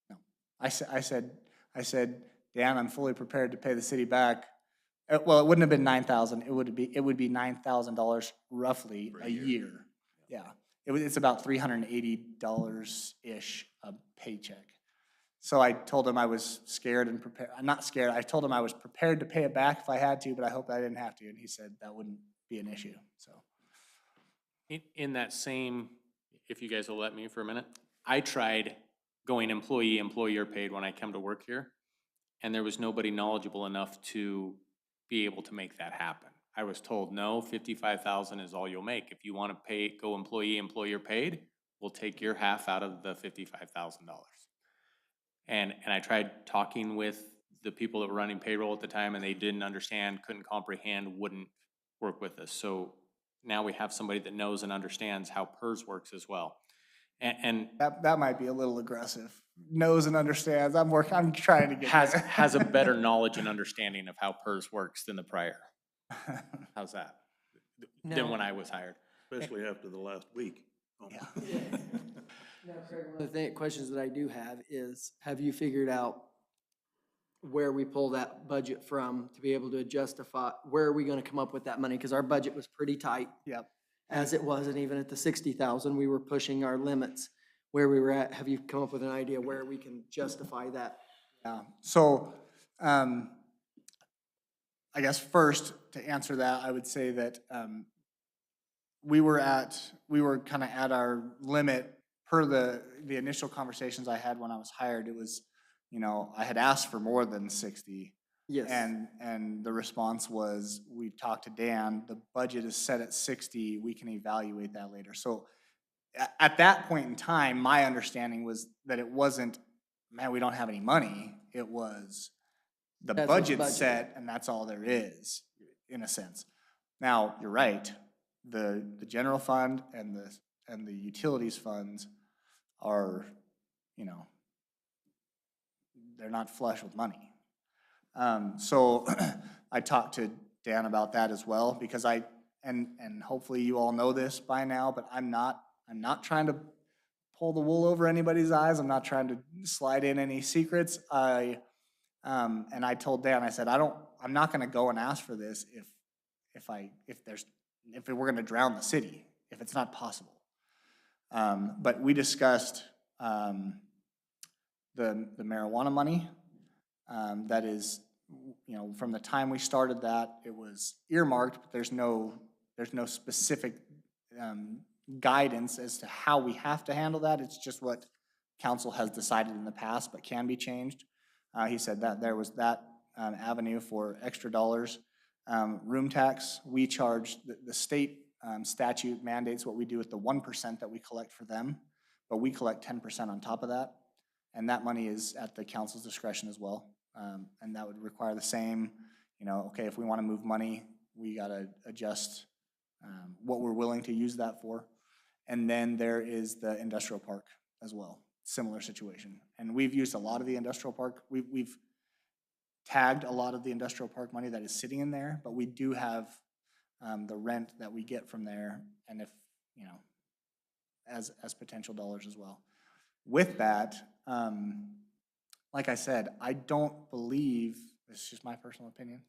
No, I said, Dan, I'm fully prepared to pay the city back. Well, it wouldn't have been 9,000. It would be $9,000 roughly a year. Yeah, it's about $380-ish a paycheck. So I told him I was scared and prepared. I'm not scared. I told him I was prepared to pay it back if I had to, but I hoped I didn't have to. And he said that wouldn't be an issue. So In that same, if you guys will let me for a minute, I tried going employer paid when I come to work here, and there was nobody knowledgeable enough to be able to make that happen. I was told, no, 55,000 is all you'll make. If you want to go employer paid, we'll take your half out of the $55,000. And I tried talking with the people that were running payroll at the time, and they didn't understand, couldn't comprehend, wouldn't work with us. So now we have somebody that knows and understands how PERS works as well. And That might be a little aggressive. Knows and understands. I'm trying to get has, there. has a better knowledge and understanding of how PERS works than the prior. How's that? Than Now- when I was hired. Especially after the last week. Oh. Now, Craig, one of the questions that I do have is, have you figured out where we pull that budget from to be able to justify, where are we gonna come up with that money? Because our budget was pretty tight Yep. as it was, and even at the 60,000, we were pushing our limits where we were at. Have you come up with an idea where we can justify that? Yeah, so, I guess first, to answer that, I would say that, we were kind of at our limit per the initial conversations I had when I was hired. It was, I had asked for more than 60. Yes. And the response was, we talked to Dan, the budget is set at 60, we can evaluate that later. So at that point in time, my understanding was that it wasn't, man, we don't have any money. It was, the That's what's budget's budgeted. set and that's all there is, in a sense. Now, you're right, the general fund and the utilities funds are, they're not flush with money. So I talked to Dan about that as well, because and hopefully you all know this by now, but I'm not trying to pull the wool over anybody's eyes. I'm not trying to slide in any secrets. And I told Dan, I said, I'm not gonna go and ask for this if we're gonna drown the city, if it's not possible. But we discussed, the marijuana money. That is, from the time we started that, it was earmarked, but there's no specific guidance as to how we have to handle that. It's just what council has decided in the past, but can be changed. He said that there was that avenue for extra dollars. Room tax, we charge, the state statute mandates what we do with the 1% that we collect for them, but we collect 10% on top of that. And that money is at the council's discretion as well. And that would require the same, okay, if we want to move money, we got to adjust what we're willing to use that for. And then there is the industrial park as well, similar situation. And we've used a lot of the industrial park. We've tagged a lot of the industrial park money that is sitting in there, but we do have the rent that we get from there, and if, as potential dollars as well. With that, like I said, I don't believe, this is just my personal opinion,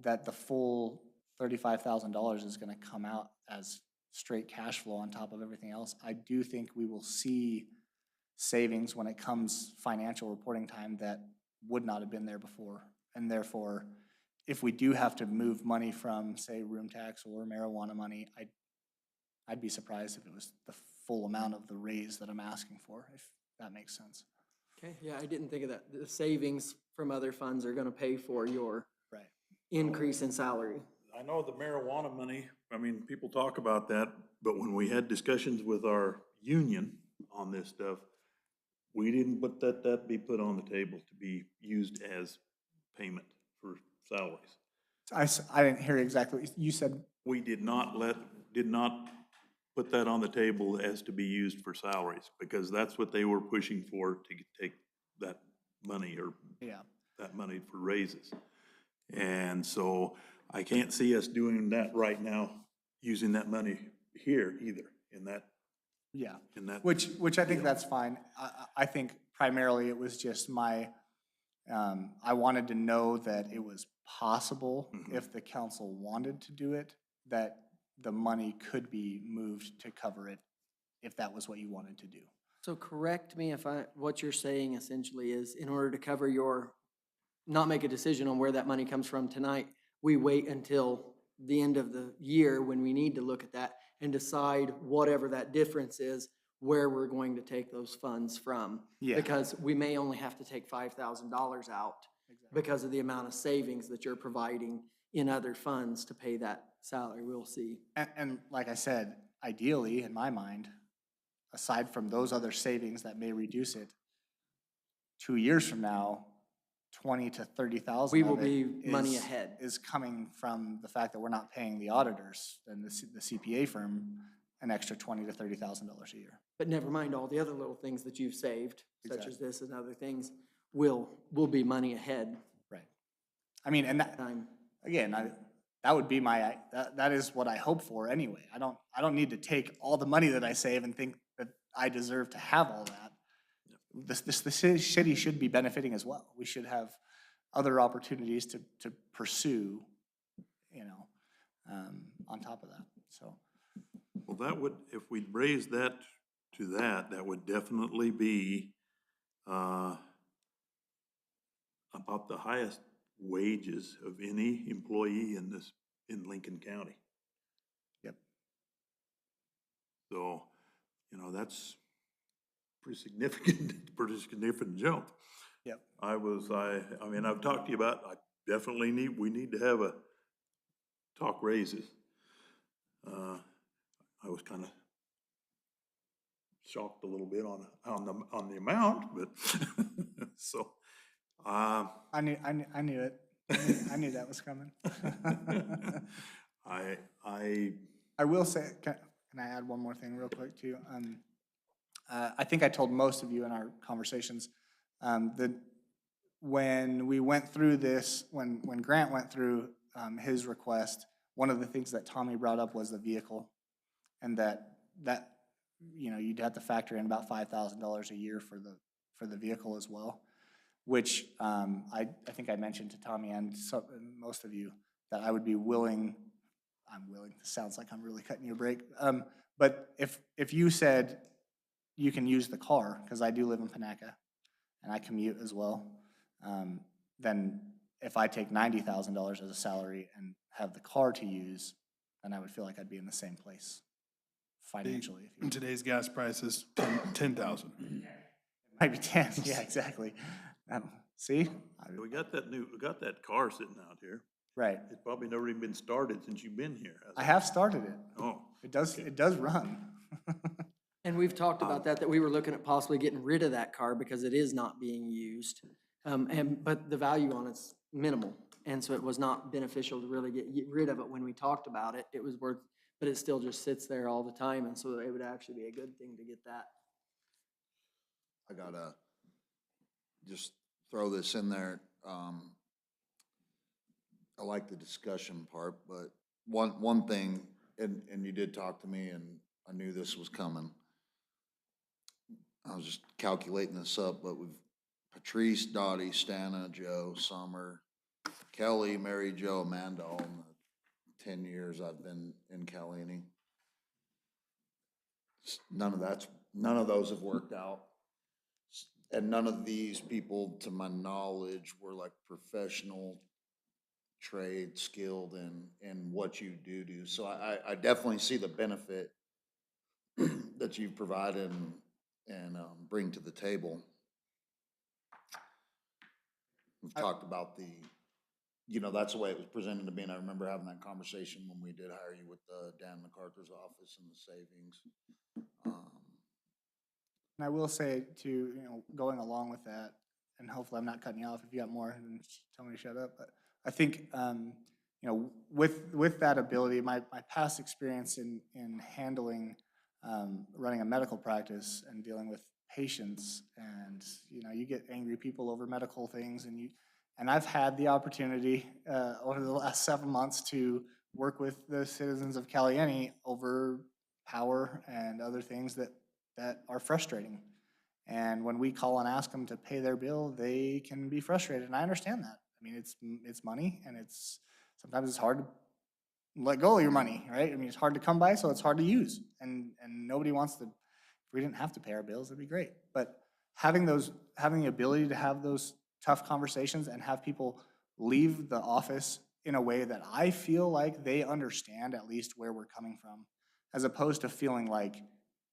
that the full $35,000 is gonna come out as straight cash flow on top of everything else. I do think we will see savings when it comes financial reporting time that would not have been there before. And therefore, if we do have to move money from, say, room tax or marijuana money, I'd be surprised if it was the full amount of the raise that I'm asking for, if that makes sense. Okay, yeah, I didn't think of that. The savings from other funds are gonna pay for your Right. increase in salary. I know the marijuana money, people talk about that, but when we had discussions with our union on this stuff, we didn't put that be put on the table to be used as payment for salaries. I didn't hear exactly what you said. We did not put that on the table as to be used for salaries, because that's what they were pushing for, to take that money, or Yeah. that money for raises. And so I can't see us doing that right now, using that money here either, in that. Yeah, In that. which I think that's fine. I think primarily it was just I wanted to know that it was possible, if the council wanted to do it, that the money could be moved to cover it, if that was what you wanted to do. So correct me if what you're saying essentially is, in order to cover not make a decision on where that money comes from tonight, we wait until the end of the year when we need to look at that and decide whatever that difference is, where we're going to take those funds from. Yeah. Because we may only have to take $5,000 out because of the amount of savings that you're providing in other funds to pay that salary. We'll see. And like I said, ideally, in my mind, aside from those other savings that may reduce it, 2 years from now, 20 to 30,000 We of will it be money is- ahead. Is coming from the fact that we're not paying the auditors and the CPA firm an extra $20 to $30,000 a year. But never mind all the other little things that you've saved, such as Exactly. this and other things, will be money ahead Right. I mean, and that, time. again, that would be that is what I hope for anyway. I don't need to take all the money that I save and think that I deserve to have all that. The city should be benefiting as well. We should have other opportunities to pursue, you know, on top of that, so. Well, that would, if we raise that to that would definitely be, about the highest wages of any employee in Lincoln County. Yep. So, you know, that's pretty significant jump. Yep. I mean, I've talked to you about, we need to have a talk raises. I was kind of shocked a little bit on the amount, but, so, I knew it. I knew that was coming. I will say, can I add one more thing real quick too? I think I told most of you in our conversations that when we went through this, when Grant went through his request, one of the things that Tommy brought up was the vehicle, and that you know, you'd have to factor in about $5,000 a year for the vehicle as well, which I think I mentioned to Tommy and most of you that I would be willing. I'm willing. This sounds like I'm really cutting you a break. But if you said you can use the car, because I do live in Panaca and I commute as well, then if I take $90,000 as a salary and have the car to use, then I would feel like I'd be in the same place financially. If you will. Today's gas price is 10,000. Might be 10. Yeah, exactly. See? we got that car sitting out here. Right. It's probably never even been started since you've been here. has I it? have started it. Oh, It does run. And we've talked about that we were looking at possibly getting rid of that car because it is not being used. But the value on it's minimal. And so it was not beneficial to really get rid of it when we talked about it. It was worth, but it still just sits there all the time. And so it would actually be a good thing to get that. I gotta just throw this in there. I like the discussion part, but one thing, and you did talk to me and I knew this was coming. I was just calculating this up, but we've Patrice, Dottie, Stana, Joe, Summer, Kelly, Mary Jo, Amanda, all in the 10 years I've been in Caliente. None of those have worked out. And none of these people, to my knowledge, were like professional, trade, skilled in what you do. So I definitely see the benefit that you've provided and bring to the table. We've talked about that's the way it was presented to me, and I remember having that conversation when we did hire you with Dan MacArthur's office and the savings. And I will say too, going along with that, and hopefully I'm not cutting you off. If you got more, then just tell me to shut up. But I think, with that ability, my past experience in handling, running a medical practice and dealing with patients, and, you get angry people over medical things, and I've had the opportunity over the last 7 months to work with the citizens of Caliente over power and other things that are frustrating. And when we call and ask them to pay their bill, they can be frustrated, and I understand that. I mean, it's money, and sometimes it's hard to let go of your money, right? I mean, it's hard to come by, so it's hard to use, and nobody wants to. If we didn't have to pay our bills, that'd be great. But having the ability to have those tough conversations and have people leave the office in a way that I feel like they understand at least where we're coming from, as opposed to feeling like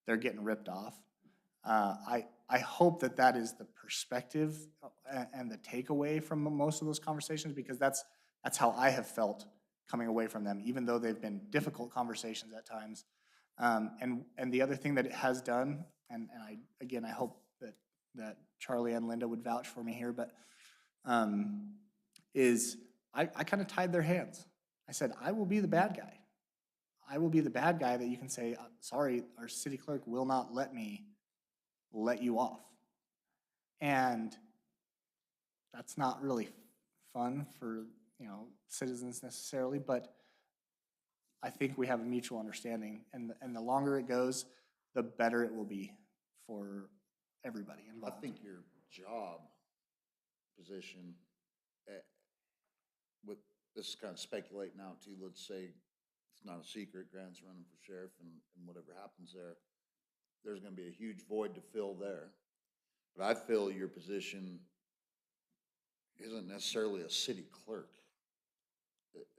they're getting ripped off. I hope that is the perspective and the takeaway from most of those conversations, because that's how I have felt coming away from them, even though they've been difficult conversations at times. And the other thing that it has done, and I hope that that Charlie and Linda would vouch for me here, but, I kind of tied their hands. I said, I will be the bad guy. I will be the bad guy that you can say, sorry, our city clerk will not let me let you off. And that's not really fun for, citizens necessarily, but I think we have a mutual understanding, and the longer it goes, the better it will be for everybody I involved. think your job position, with, this is kind of speculating out too, let's say it's not a secret, Grant's running for sheriff and whatever happens there, there's gonna be a huge void to fill there. But I feel your position isn't necessarily a city clerk.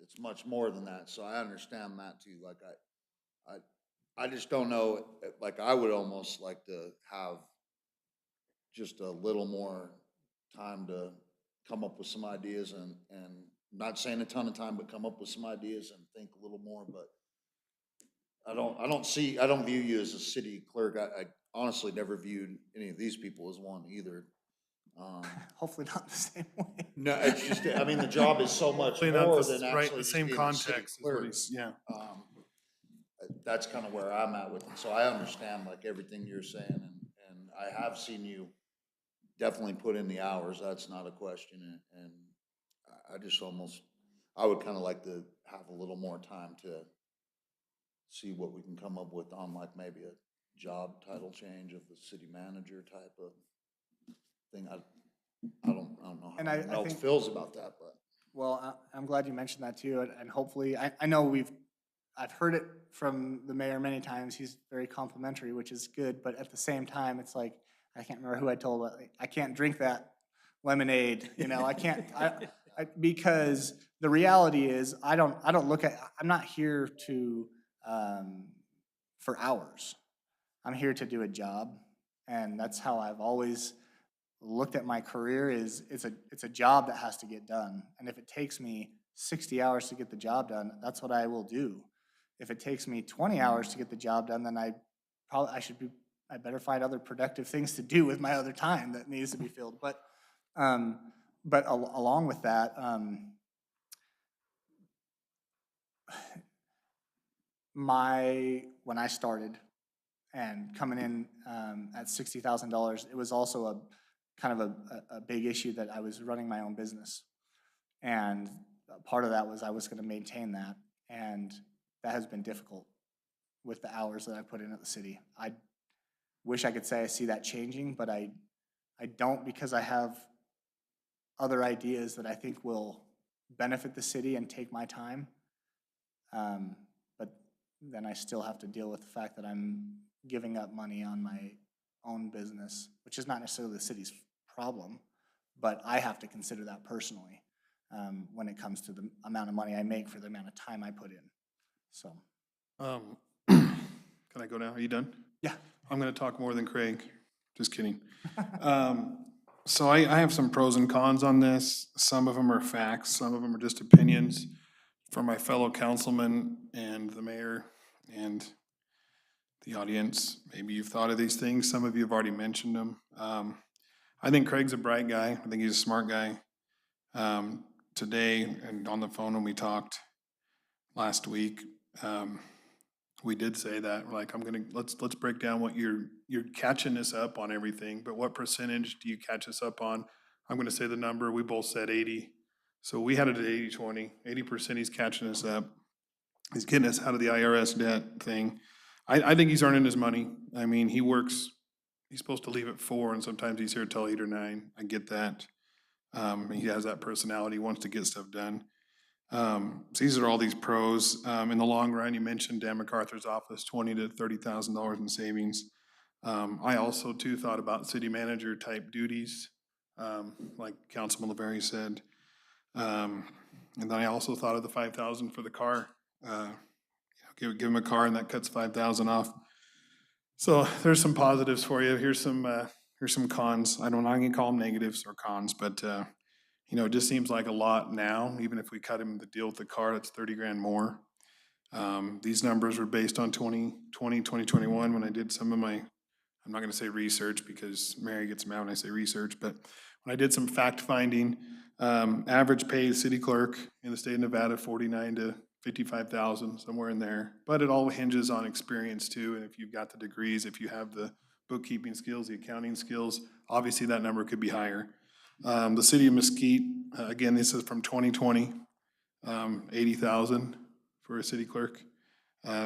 It's much more than that, so I understand that too. Like I just don't know, like I would almost like to have just a little more time to come up with some ideas and not saying a ton of time, but come up with some ideas and think a little more, but I don't view you as a city clerk. I honestly never viewed any of these people as one either. Hopefully not the same way. No, it's just, I mean, the job is so much Hopefully not more the than right, actually the just same being a city context is what clerk. he's, yeah. That's kind of where I'm at with it. So I understand like everything you're saying, and I have seen you definitely put in the hours. That's not a question. And I just almost, I would kind of like to have a little more time to see what we can come up with on like maybe a job title change of the city manager type of thing. I don't know And how I anyone else think- feels about that, but. Well, I'm glad you mentioned that too, and hopefully, I know I've heard it from the mayor many times. He's very complimentary, which is good, but at the same time, it's like, I can't remember who I told, but like, I can't drink that lemonade, I can't, because the reality is, I'm not here for hours. I'm here to do a job, and that's how I've always looked at my career. It's a job that has to get done, and if it takes me 60 hours to get the job done, that's what I will do. If it takes me 20 hours to get the job done, then I better find other productive things to do with my other time that needs to be filled. But along with that, when I started and coming in at $60,000, it was also a kind of a big issue that I was running my own business. And part of that was I was going to maintain that. And that has been difficult with the hours that I put in at the city. I wish I could say I see that changing, but I don't, because I have other ideas that I think will benefit the city and take my time. But then I still have to deal with the fact that I'm giving up money on my own business, which is not necessarily the city's problem, but I have to consider that personally when it comes to the amount of money I make for the amount of time I put in. So. Can I go now? Are you done? Yeah. I'm gonna talk more than Craig. Just kidding. So I have some pros and cons on this. Some of them are facts, some of them are just opinions from my fellow councilmen and the mayor and the audience. Maybe you've thought of these things. Some of you have already mentioned them. I think Craig's a bright guy. I think he's a smart guy. Today and on the phone when we talked last week, we did say that, like, let's break down what you're catching us up on everything, but what percentage do you catch us up on? I'm gonna say the number, we both said 80. So we had it at 80-20, 80% he's catching us up. He's getting us out of the IRS debt thing. I think he's earning his money. I mean, he works, he's supposed to leave at 4 and sometimes he's here till 8 or 9. I get that. He has that personality, he wants to get stuff done. So these are all these pros. In the long run, you mentioned Dan MacArthur's office, $20,000 to $30,000 in savings. I also too thought about city manager type duties, like Councilman LaVerry said. And then I also thought of the $5,000 for the car. Give him a car and that cuts $5,000 off. So there's some positives for you. Here's some cons. I can call them negatives or cons, but it just seems like a lot now. Even if we cut him the deal with the car, that's 30 grand more. These numbers were based on 2020, 2021 when I did some of my I'm not gonna say research because Mary gets mad when I say research, but when I did some fact finding, average pay city clerk in the state of Nevada, 49 to 55,000, somewhere in there. But it all hinges on experience too, and if you've got the degrees, if you have the bookkeeping skills, the accounting skills, obviously that number could be higher. The city of Mesquite, again, this is from 2020, 80,000 for a city clerk.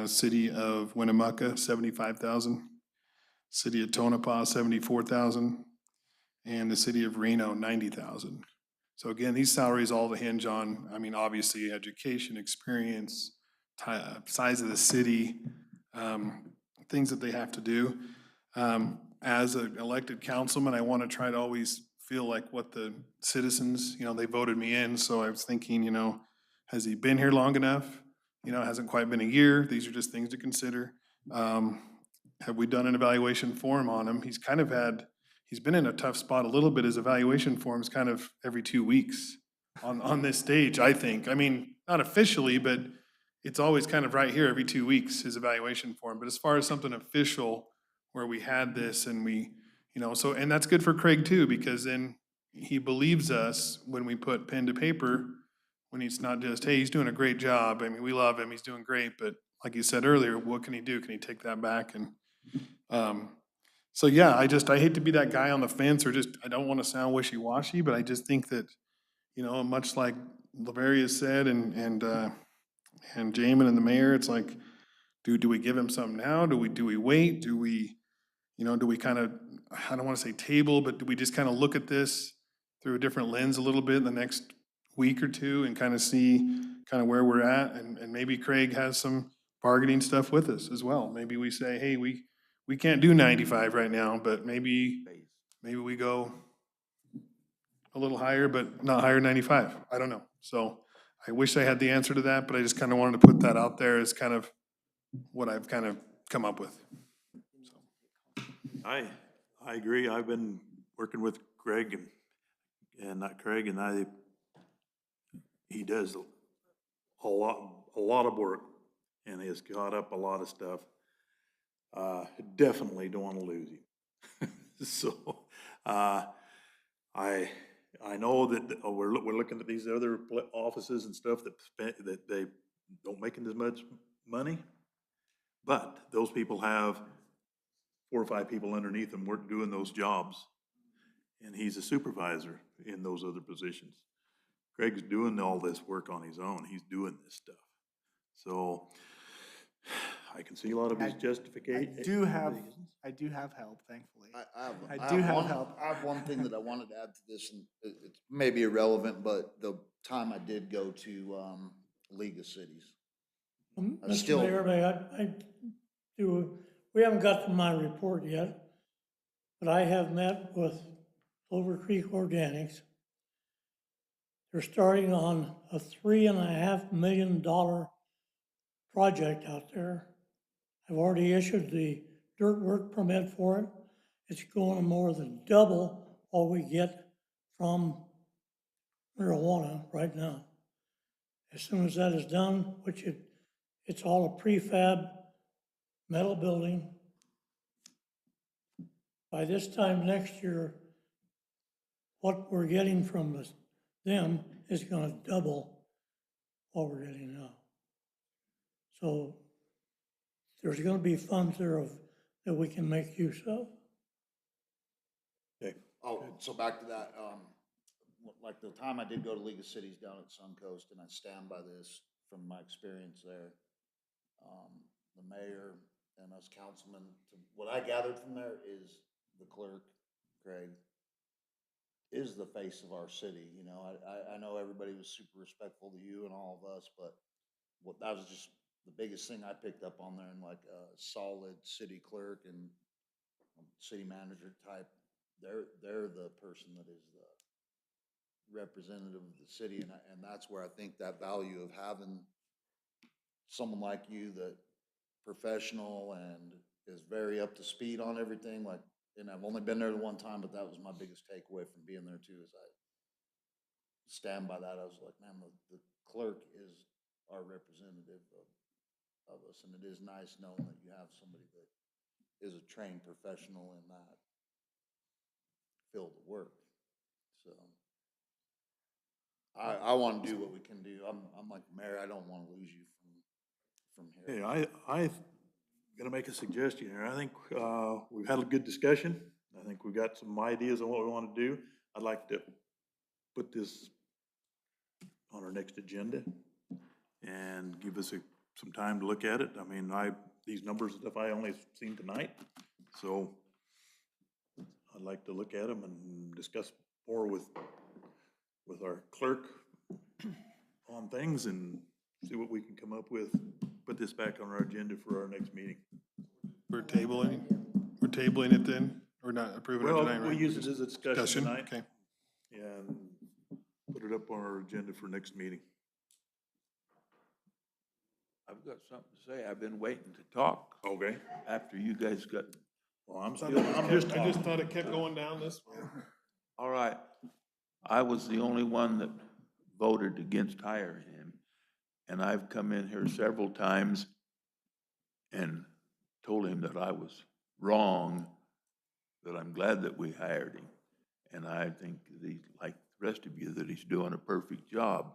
City of Winnemucca, 75,000. City of Tonopah, 74,000. And the city of Reno, 90,000. So again, these salaries all hinge on, I mean, obviously, education, experience, size of the city, things that they have to do. As an elected councilman, I want to try to always feel like what the citizens, they voted me in, so I was thinking, has he been here long enough? It hasn't quite been a year. These are just things to consider. Have we done an evaluation form on him? He's been in a tough spot a little bit. His evaluation form's kind of every 2 weeks on this stage, I think. I mean, not officially, but it's always kind of right here every 2 weeks, his evaluation form. But as far as something official where we had this and and that's good for Craig too, because then he believes us when we put pen to paper, when he's not just, hey, he's doing a great job. I mean, we love him, he's doing great, but like you said earlier, what can he do? Can he take that back? And, so yeah, I hate to be that guy on the fence or I don't want to sound wishy-washy, but I just think that, much like Laverius said and Jamin and the mayor, it's like, do we give him something now? Do we wait? Do we kind of, I don't want to say table, but do we just kind of look at this through a different lens a little bit in the next week or two and kind of see kind of where we're at? And maybe Craig has some bargaining stuff with us as well. Maybe we say, hey, we can't do 95 right now, but maybe we go a little higher, but not higher 95. I don't know. So I wish I had the answer to that, but I just kind of wanted to put that out there as kind of what I've kind of come up with. I agree. I've been working with Craig and not Craig, and he does a lot of work and he has got up a lot of stuff. Definitely don't want to lose him. So, I know that we're looking at these other offices and stuff that they don't make as much money, but those people have 4 or 5 people underneath them doing those jobs, and he's a supervisor in those other positions. Craig's doing all this work on his own. He's doing this stuff. So I can see a lot of his justification. I do have help, thankfully. I do have have one, help. I have one thing that I wanted to add to this, and it's maybe irrelevant, but the time I did go to, League of Cities. I Mr. still- Mayor, we haven't got to my report yet, but I have met with Clover Creek Organics. They're starting on a $3.5 million project out there. I've already issued the dirt work permit for it. It's going to more than double what we get from marijuana right now. As soon as that is done, it's all a prefab metal building. By this time next year, what we're getting from them is gonna double what we're getting now. So there's gonna be funds there that we can make use of. Okay. Oh, so back to that, like the time I did go to League of Cities down at Suncoast, and I stand by this from my experience there. The mayor and us councilmen, what I gathered from there is the clerk, Craig, is the face of our city. I know everybody was super respectful to you and all of us, but that was just the biggest thing I picked up on there, and like a solid city clerk and city manager type. They're the person that is the representative of the city, and that's where I think that value of having someone like you that professional and is very up to speed on everything, and I've only been there the one time, but that was my biggest takeaway from being there too, is I stand by that. I was like, man, the clerk is our representative of us, and it is nice knowing that you have somebody that is a trained professional in that field of work, so. I wanna do what we can do. I'm like mayor, I don't wanna lose you from Hey, here. I gonna make a suggestion here. I think, we've had a good discussion. I think we've got some ideas on what we wanna do. I'd like to put this on our next agenda and give us some time to look at it. I mean, these numbers and stuff I only seen tonight, so I'd like to look at them and discuss more with our clerk on things and see what we can come up with. Put this back on our agenda for our next meeting. We're tabling it then, or not approving it Well, tonight, right? we'll use it as a discussion tonight. Okay. And put it up on our agenda for next meeting. I've got something to say. I've been waiting to talk Okay. after you guys got, Well, I'm I just just talking. thought it kept going down this way. all right. I was the only one that voted against hiring him. And I've come in here several times and told him that I was wrong, that I'm glad that we hired him. And I think that he's, like the rest of you, that he's doing a perfect job.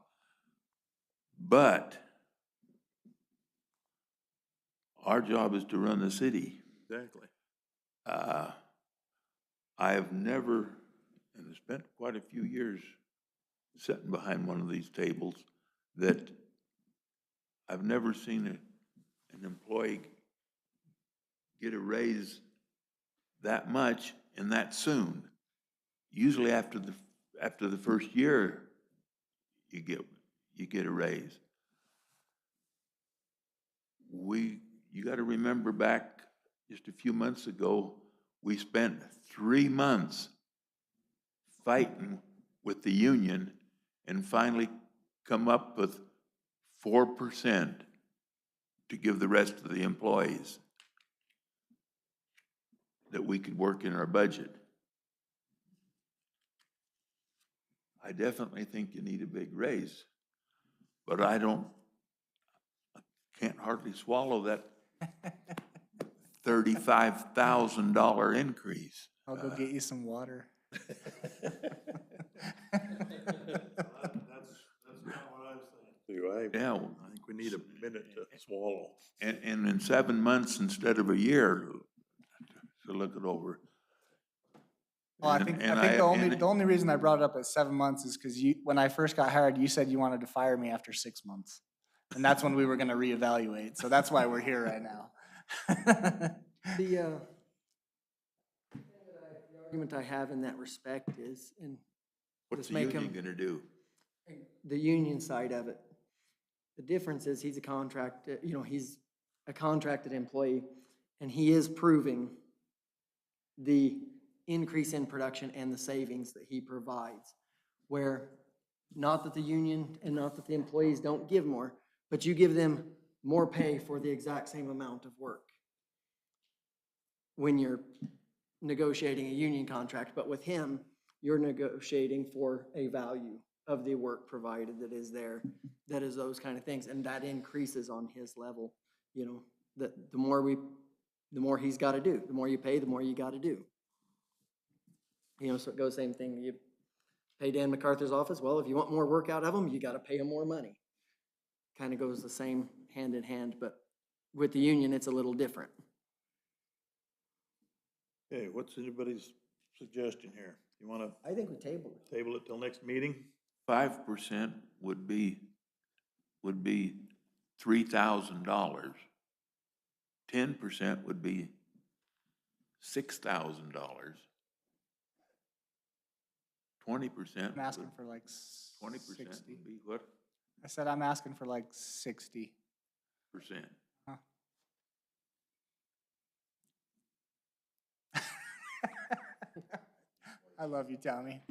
But our job is to run the city. Exactly. I have never, and have spent quite a few years sitting behind one of these tables, that I've never seen an employee get a raise that much and that soon. Usually after the first year, you get a raise. You got to remember back just a few months ago, we spent 3 months fighting with the union and finally come up with 4% to give the rest of the employees that we could work in our budget. I definitely think you need a big raise, but I can't hardly swallow that $35,000 increase. I'll go get you some water. That's not what I was thinking. Yeah. I think we need a minute to swallow. And in 7 months instead of a year to look it over. Well, I And- think and the only reason I brought it up at 7 months is because when I first got hired, you said you wanted to fire me after 6 months. And that's when we were gonna reevaluate, so that's why we're here right now. The argument I have in that respect is, and What's just the make union him, gonna do? the union side of it. The difference is he's a he's a contracted employee, and he is proving the increase in production and the savings that he provides. Where, not that the union and not that the employees don't give more, but you give them more pay for the exact same amount of work when you're negotiating a union contract. But with him, you're negotiating for a value of the work provided that is there, that is those kind of things, and that increases on his level. The more he's got to do, the more you pay, the more you got to do. So it goes same thing. You pay Dan MacArthur's office, well, if you want more work out of him, you got to pay him more money. Kind of goes the same hand in hand, but with the union, it's a little different. Okay, what's anybody's suggestion here? You wanna I think we tabled it. table it till next meeting? 5% would be $3,000. 10% would be $6,000. 20% I'm asking for like 20% 60. would be what I said I'm asking for like 60. percent? I love you, Tommy.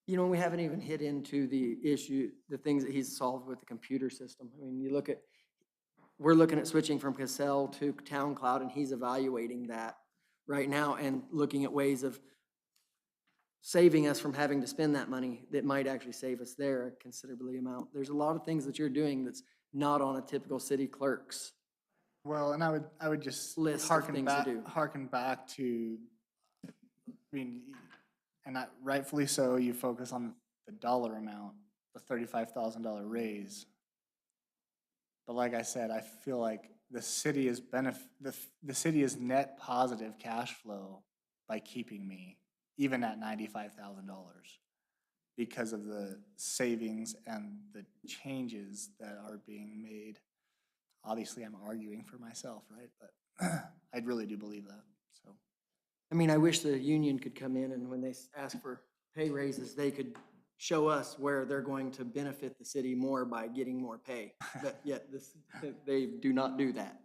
We haven't even hit into the issue, the things that he's solved with the computer system. I mean, we're looking at switching from Cassell to Town Cloud, and he's evaluating that right now and looking at ways of saving us from having to spend that money that might actually save us there a considerably amount. There's a lot of things that you're doing that's not on a typical city clerk's. Well, and I would just List of harken things to back, do. harken back to, I mean, and rightfully so, you focus on the dollar amount, the $35,000 raise. But like I said, I feel like the city is the city is net positive cash flow by keeping me, even at $95,000, because of the savings and the changes that are being made. Obviously, I'm arguing for myself, right? But I really do believe that, so. I mean, I wish the union could come in and when they ask for pay raises, they could show us where they're going to benefit the city more by getting more pay. But yet they do not do that.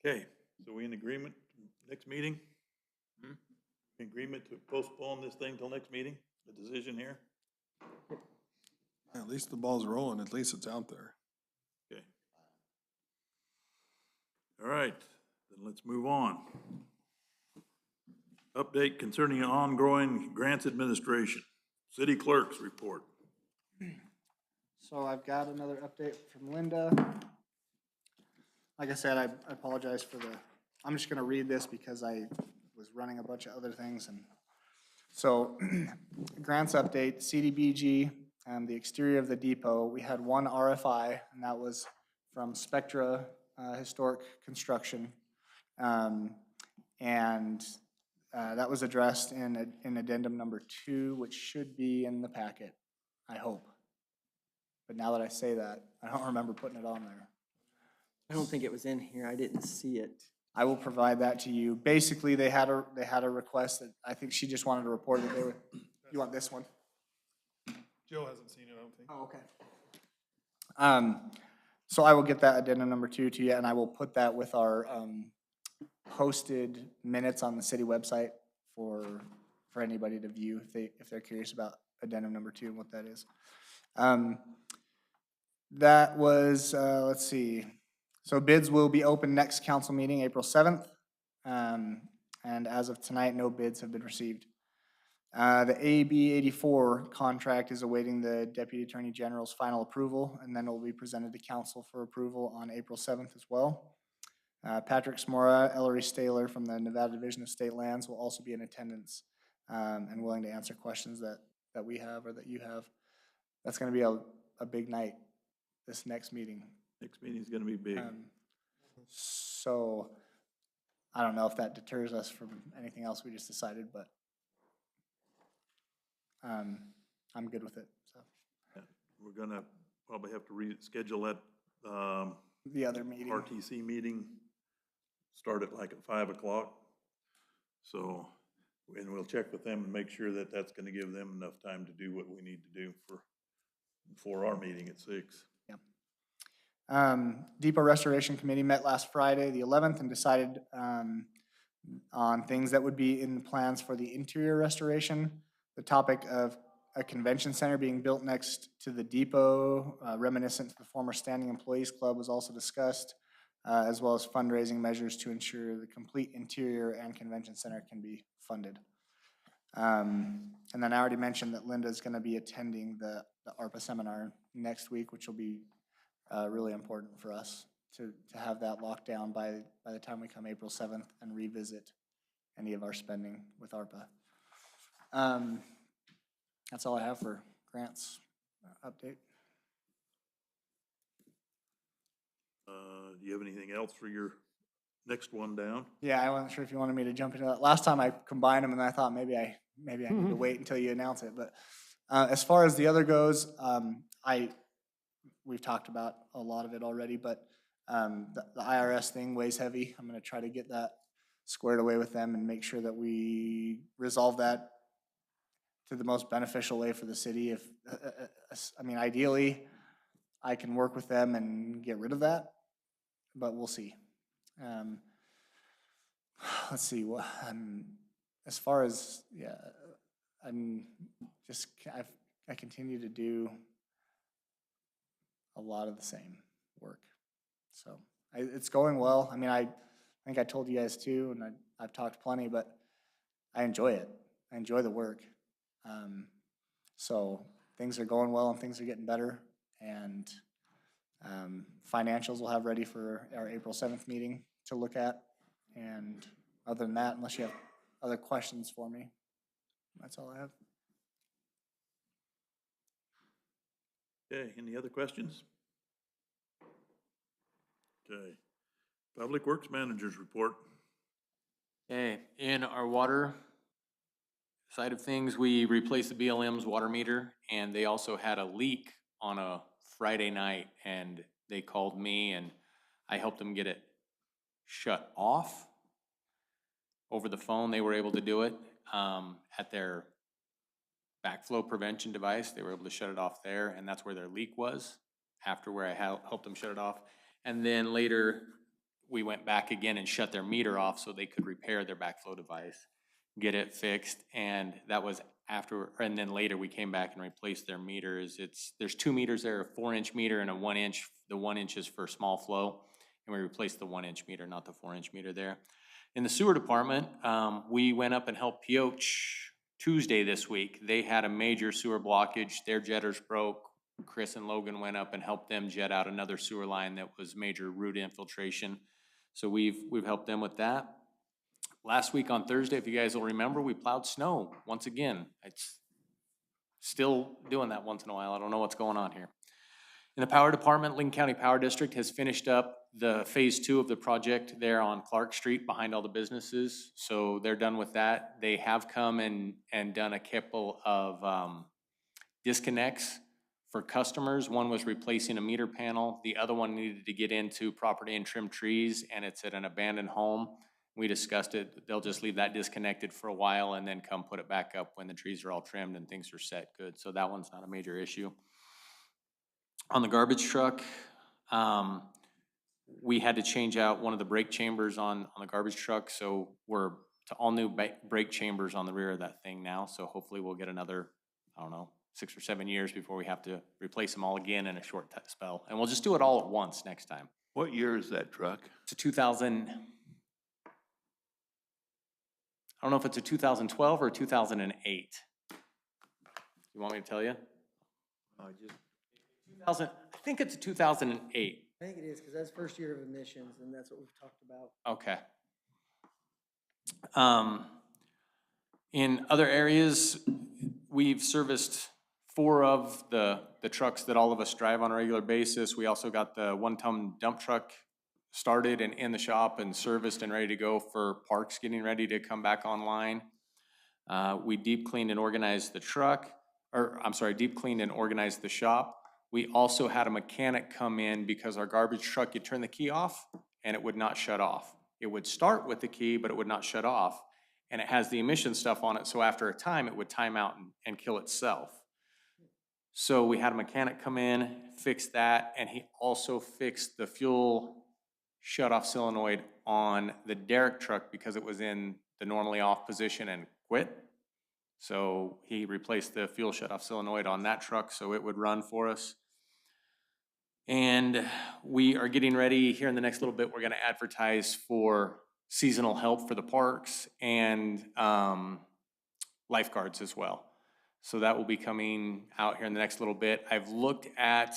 Okay, so we in agreement, next meeting? Agreement to postpone this thing till next meeting, the decision here? At least the ball's rolling, at least it's out there. Okay. All right, then let's move on. Update concerning ongoing grants administration. City clerk's report. So I've got another update from Linda. Like I said, I apologize for I'm just gonna read this because I was running a bunch of other things and. So, grants update, CDBG, the exterior of the depot, we had one RFI, and that was from Spectra Historic Construction. That was addressed in addendum number 2, which should be in the packet, I hope. But now that I say that, I don't remember putting it on there. I don't think it was in here. I didn't see it. I will provide that to you. Basically, they had a request that, I think she just wanted to report that they were, you want this one? Joe hasn't seen it, I don't think. Oh, okay. So I will get that addendum number 2 to you, and I will put that with our, posted minutes on the city website for anybody to view if they're curious about addendum number 2 and what that is. That was, let's see. So bids will be open next council meeting, April 7th. And as of tonight, no bids have been received. The AB 84 contract is awaiting the Deputy Attorney General's final approval, and then it will be presented to council for approval on April 7th as well. Patrick Smora, Ellery Staler from the Nevada Division of State Lands will also be in attendance and willing to answer questions that we have or that you have. That's gonna be a big night, this next meeting. Next meeting's gonna be big. So, I don't know if that deters us from anything else we just decided, but I'm good with it, so. We're gonna probably have to reschedule that, The other meeting. RTC meeting, start at like at 5 o'clock. So, and we'll check with them and make sure that that's gonna give them enough time to do what we need to do before our meeting at 6. Depot Restoration Committee met last Friday, the 11th, and decided on things that would be in the plans for the interior restoration. The topic of a convention center being built next to the depot, reminiscent to the former Standing Employees Club, was also discussed, as well as fundraising measures to ensure the complete interior and convention center can be funded. And then I already mentioned that Linda's going to be attending the ARPA seminar next week, which will be really important for us to have that locked down by the time we come April 7th and revisit any of our spending with ARPA. That's all I have for grants update. Do you have anything else for your next one down? Yeah, I wasn't sure if you wanted me to jump into that. Last time I combined them and I thought maybe I need to wait until you announce it. But as far as the other goes, we've talked about a lot of it already, but the IRS thing weighs heavy. I'm gonna try to get that squared away with them and make sure that we resolve that to the most beneficial way for the city. I mean, ideally, I can work with them and get rid of that, but we'll see. Let's see, as far as, I continue to do a lot of the same work. So it's going well. I mean, I think I told you guys too, and I've talked plenty, but I enjoy it. I enjoy the work. So things are going well and things are getting better, and Financials we'll have ready for our April 7th meeting to look at. And other than that, unless you have other questions for me, that's all I have. Okay, any other questions? Okay. Public Works Managers Report. Okay, in our water side of things, we replaced the BLM's water meter, and they also had a leak on a Friday night, and they called me, and I helped them get it shut off. Over the phone, they were able to do it at their backflow prevention device. They were able to shut it off there, and that's where their leak was, after where I helped them shut it off. And then later, we went back again and shut their meter off so they could repair their backflow device, get it fixed, and that was after, and then later we came back and replaced their meters. There's 2 meters there, a 4-inch meter and a 1-inch. The 1-inch is for small flow, and we replaced the 1-inch meter, not the 4-inch meter there. In the sewer department, we went up and helped Pioche Tuesday this week. They had a major sewer blockage. Their jetters broke. Chris and Logan went up and helped them jet out another sewer line that was major root infiltration. So we've helped them with that. Last week on Thursday, if you guys will remember, we plowed snow once again. It's still doing that once in a while. I don't know what's going on here. In the power department, Lincoln County Power District has finished up the phase 2 of the project there on Clark Street behind all the businesses. So they're done with that. They have come and done a couple of disconnects for customers. One was replacing a meter panel. The other one needed to get into property and trim trees, and it's at an abandoned home. We discussed it. They'll just leave that disconnected for a while and then come put it back up when the trees are all trimmed and things are set good. So that one's not a major issue. On the garbage truck, we had to change out one of the brake chambers on the garbage truck. So we're to all new brake chambers on the rear of that thing now. So hopefully we'll get another, I don't know, 6 or 7 years before we have to replace them all again in a short spell. And we'll just do it all at once next time. What year is that truck? It's a 2000, I don't know if it's a 2012 or 2008. You want me to tell you? 2000, I think it's a 2008. I think it is, because that's first year of emissions, and that's what we've talked about. Okay. In other areas, we've serviced 4 of the trucks that all of us drive on a regular basis. We also got the 1-ton dump truck started and in the shop and serviced and ready to go for parks getting ready to come back online. We deep cleaned and organized the truck, deep cleaned and organized the shop. We also had a mechanic come in because our garbage truck, you turn the key off and it would not shut off. It would start with the key, but it would not shut off. And it has the emission stuff on it, so after a time, it would time out and kill itself. So we had a mechanic come in, fix that, and he also fixed the fuel shut-off solenoid on the derrick truck because it was in the normally off position and quit. So he replaced the fuel shut-off solenoid on that truck so it would run for us. And we are getting ready here in the next little bit. We're going to advertise for seasonal help for the parks and lifeguards as well. So that will be coming out here in the next little bit. I've looked at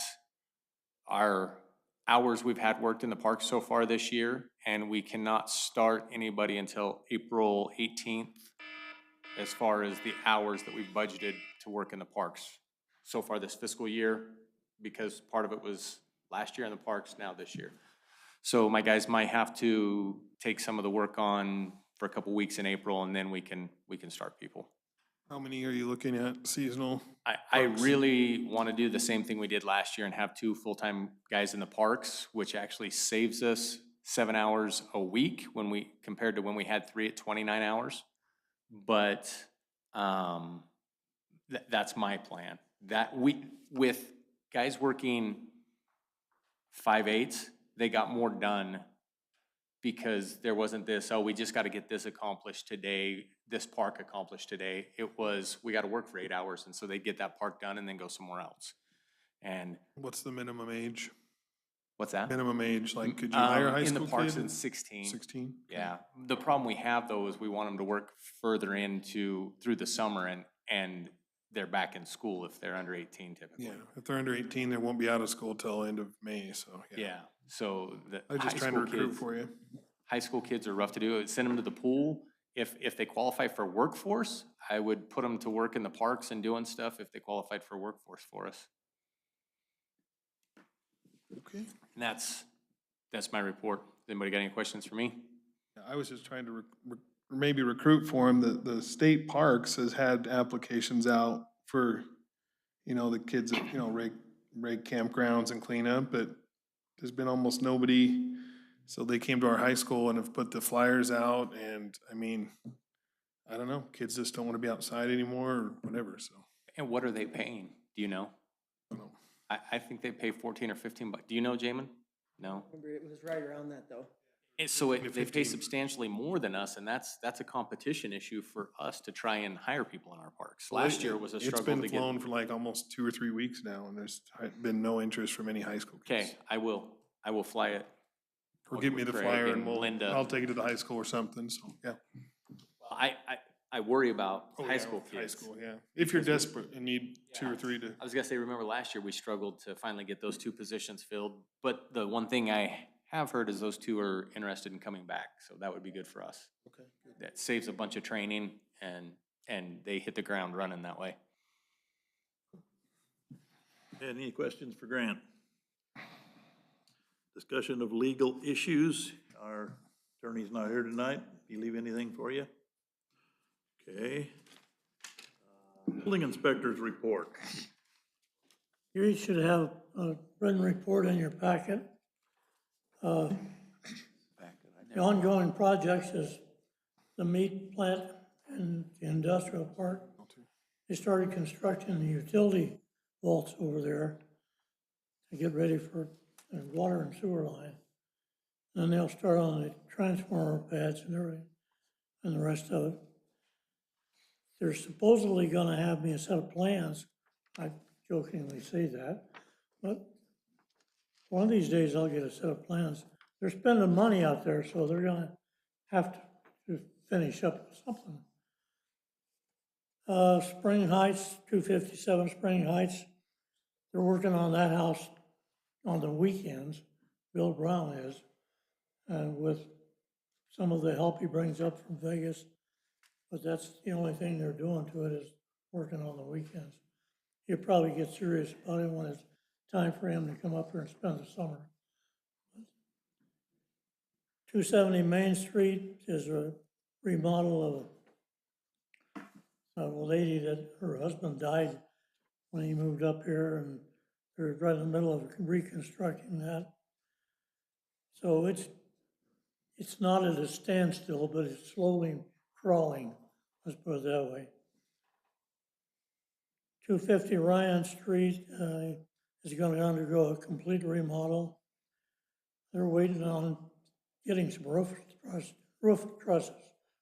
our hours we've had worked in the park so far this year, and we cannot start anybody until April 18th as far as the hours that we've budgeted to work in the parks so far this fiscal year, because part of it was last year in the parks, now this year. So my guys might have to take some of the work on for a couple weeks in April, and then we can start people. How many are you looking at seasonal? I really want to do the same thing we did last year and have 2 full-time guys in the parks, which actually saves us 7 hours a week compared to when we had 3 at 29 hours. But that's my plan. That with guys working 5/8, they got more done because there wasn't this, oh, we just got to get this accomplished today, this park accomplished today. It was, we got to work for 8 hours, and so they get that park done and then go somewhere else. And What's the minimum age? what's that? Minimum age, like could you hire a high in school the parks kid? in 16. 16? Yeah. The problem we have though is we want them to work further through the summer, and they're back in school if they're under 18 typically. Yeah, if they're under 18, they won't be out of school till end of May, so, yeah. Yeah, so the I'm high just trying to school recruit kids, for you. high school kids are rough to do. Send them to the pool. If they qualify for workforce, I would put them to work in the parks and doing stuff if they qualified for workforce for us. Okay. And that's my report. Anybody got any questions for me? I was just trying to maybe recruit for them. The state parks has had applications out for, the kids that, rake campgrounds and clean up, but there's been almost nobody. So they came to our high school and have put the flyers out, and, I don't know, kids just don't want to be outside anymore or whatever, so. And what are they paying? Do you know? I don't know. I think they pay 14 or 15 bucks. Do you know, Jamin? No? Remember, it was right around that though. So they pay 15. substantially more than us, and that's a competition issue for us to try and hire people in our parks. Well, Last year was a struggle It's been to get. flown for like almost 2 or 3 weeks now, and there's been no interest from any high school kids. Okay, I will fly it. Or give me the Craig flyer and and Linda. I'll take it to the high school or something, so, yeah. I worry about Oh, high yeah, school High kids. school, yeah. If you're desperate and need 2 or 3 to, I was gonna say, remember last year, we struggled to finally get those 2 positions filled, but the one thing I have heard is those 2 are interested in coming back, so that would be good for us. okay, good. That saves a bunch of training, and they hit the ground running that way. Any questions for Grant? Discussion of legal issues. Our attorney's not here tonight. Do you leave anything for you? Okay. Building inspector's report. You each should have a written report in your packet. The ongoing projects is the meat plant and the industrial park. They started constructing the utility vaults over there to get ready for the water and sewer line. Then they'll start on the transformer pads and everything, and the rest of it. They're supposedly gonna have me a set of plans. I jokingly say that, but one of these days I'll get a set of plans. They're spending money out there, so they're gonna have to finish up something. Spring Heights, 257 Spring Heights, they're working on that house on the weekends, Bill Brown is, and with some of the help he brings up from Vegas. But that's the only thing they're doing to it is working on the weekends. He'll probably get serious about it when it's time for him to come up here and spend the summer. 270 Main Street is a remodel of a lady that her husband died when he moved up here, and they're right in the middle of reconstructing that. So it's not at a standstill, but it's slowly crawling, let's put it that way. 250 Ryan Street is going to undergo a complete remodel. They're waiting on getting some roof trusses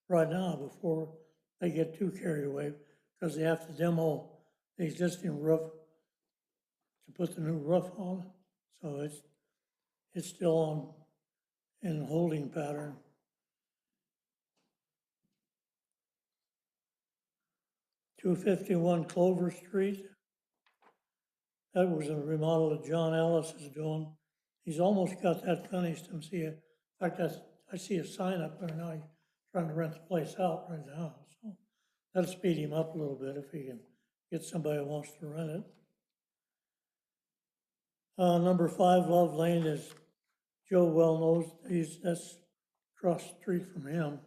right now before they get too carried away, because they have to demo the existing roof to put the new roof on. So it's still in holding pattern. .251 Clover Street. That was a remodel that John Ellis is doing. He's almost got that finished, and in fact, I see a sign up there now, he's trying to rent the place out right now. So that'll speed him up a little bit if he can get somebody who wants to rent it. Number 5 Love Lane is, Joe well knows, that's across the street from him.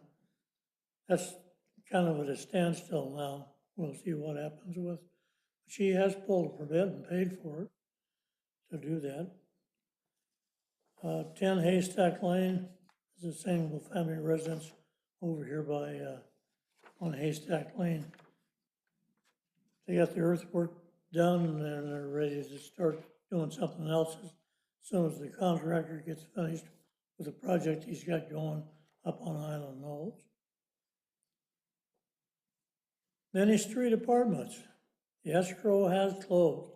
That's kind of at a standstill now. We'll see what happens with. She has pulled a permit and paid for it to do that. 10 Haystack Lane is a single family residence over here by, on Haystack Lane. They got the earthwork done and they're ready to start doing something else as soon as the contractor gets finished with the project he's got going up on Island Knolls. Many Street Apartments, the escrow has closed.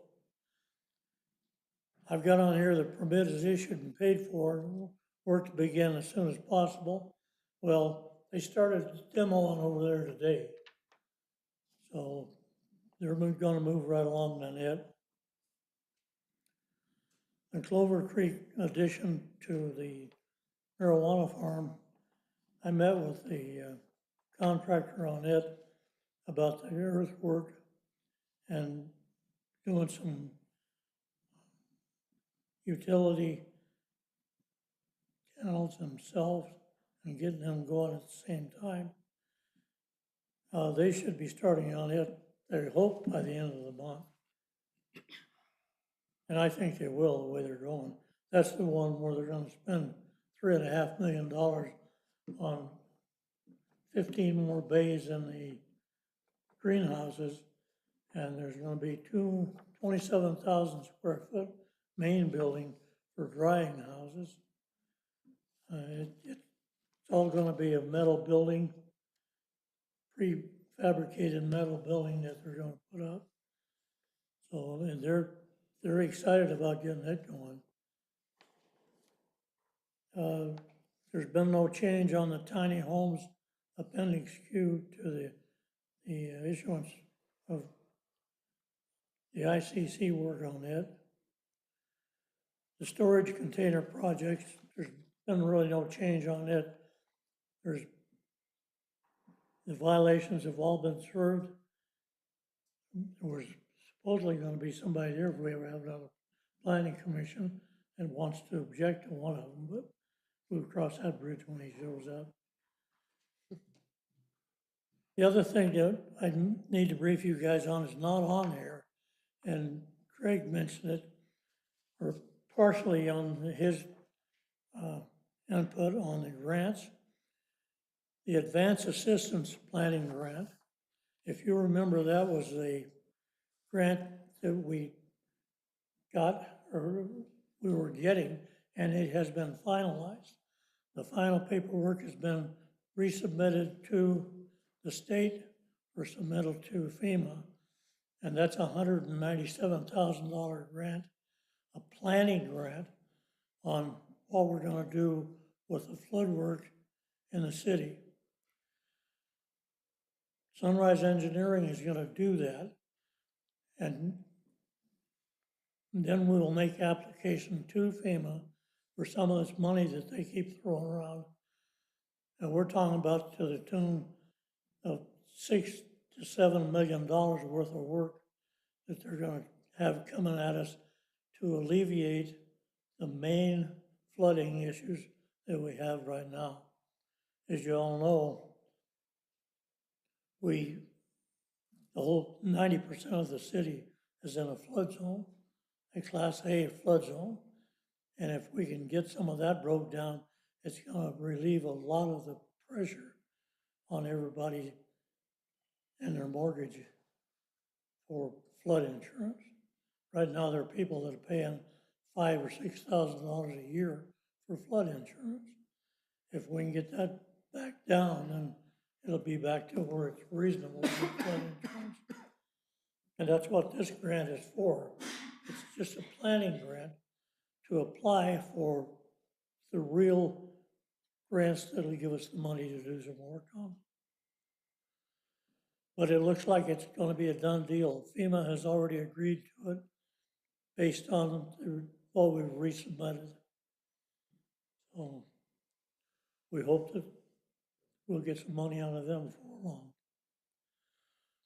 I've got on here the permit is issued and paid for, work to begin as soon as possible. Well, they started demoing over there today. So gonna move right along on it. The Clover Creek addition to the marijuana farm, I met with the contractor on it about the earthwork and doing some utility channels themselves and getting them going at the same time. They should be starting on it, they hope, by the end of the month. And I think they will, the way they're going. That's the one where they're gonna spend $3.5 million on 15 more bays in the greenhouses. And there's gonna be 27,000 square foot main building for drying houses. It's all gonna be a metal building, prefabricated metal building that they're gonna put up. So, and they're excited about getting it going. There's been no change on the tiny homes appendix Q to the issuance of the ICC work on it. The storage container projects, there's been really no change on it. The violations have all been served. There was supposedly gonna be somebody there if we ever have another planning commission and wants to object to one of them, but we'll cross that bridge when he shows up. The other thing that I need to brief you guys on is not on here, and Craig mentioned it, or partially on his input on the grants. The Advanced Assistance Planning Grant, if you remember, that was a grant that we got, or we were getting, and it has been finalized. The final paperwork has been resubmitted to the state or submitted to FEMA, and that's a $197,000 grant, a planning grant on what we're gonna do with the flood work in the city. Sunrise Engineering is gonna do that, and then we will make application to FEMA for some of this money that they keep throwing around. And we're talking about to the tune of $6 to $7 million worth of work that they're gonna have coming at us to alleviate the main flooding issues that we have right now. As you all know, the whole 90% of the city is in a flood zone, a Class A flood zone. And if we can get some of that broke down, it's gonna relieve a lot of the pressure on everybody and their mortgage for flood insurance. Right now, there are people that are paying $5,000 or $6,000 a year for flood insurance. If we can get that back down, then it'll be back to where it's reasonable to get flood insurance. And that's what this grant is for. It's just a planning grant to apply for the real grants that'll give us the money to do some work on. But it looks like it's gonna be a done deal. FEMA has already agreed to it based on what we've resubmitted. So we hope that we'll get some money out of them before long.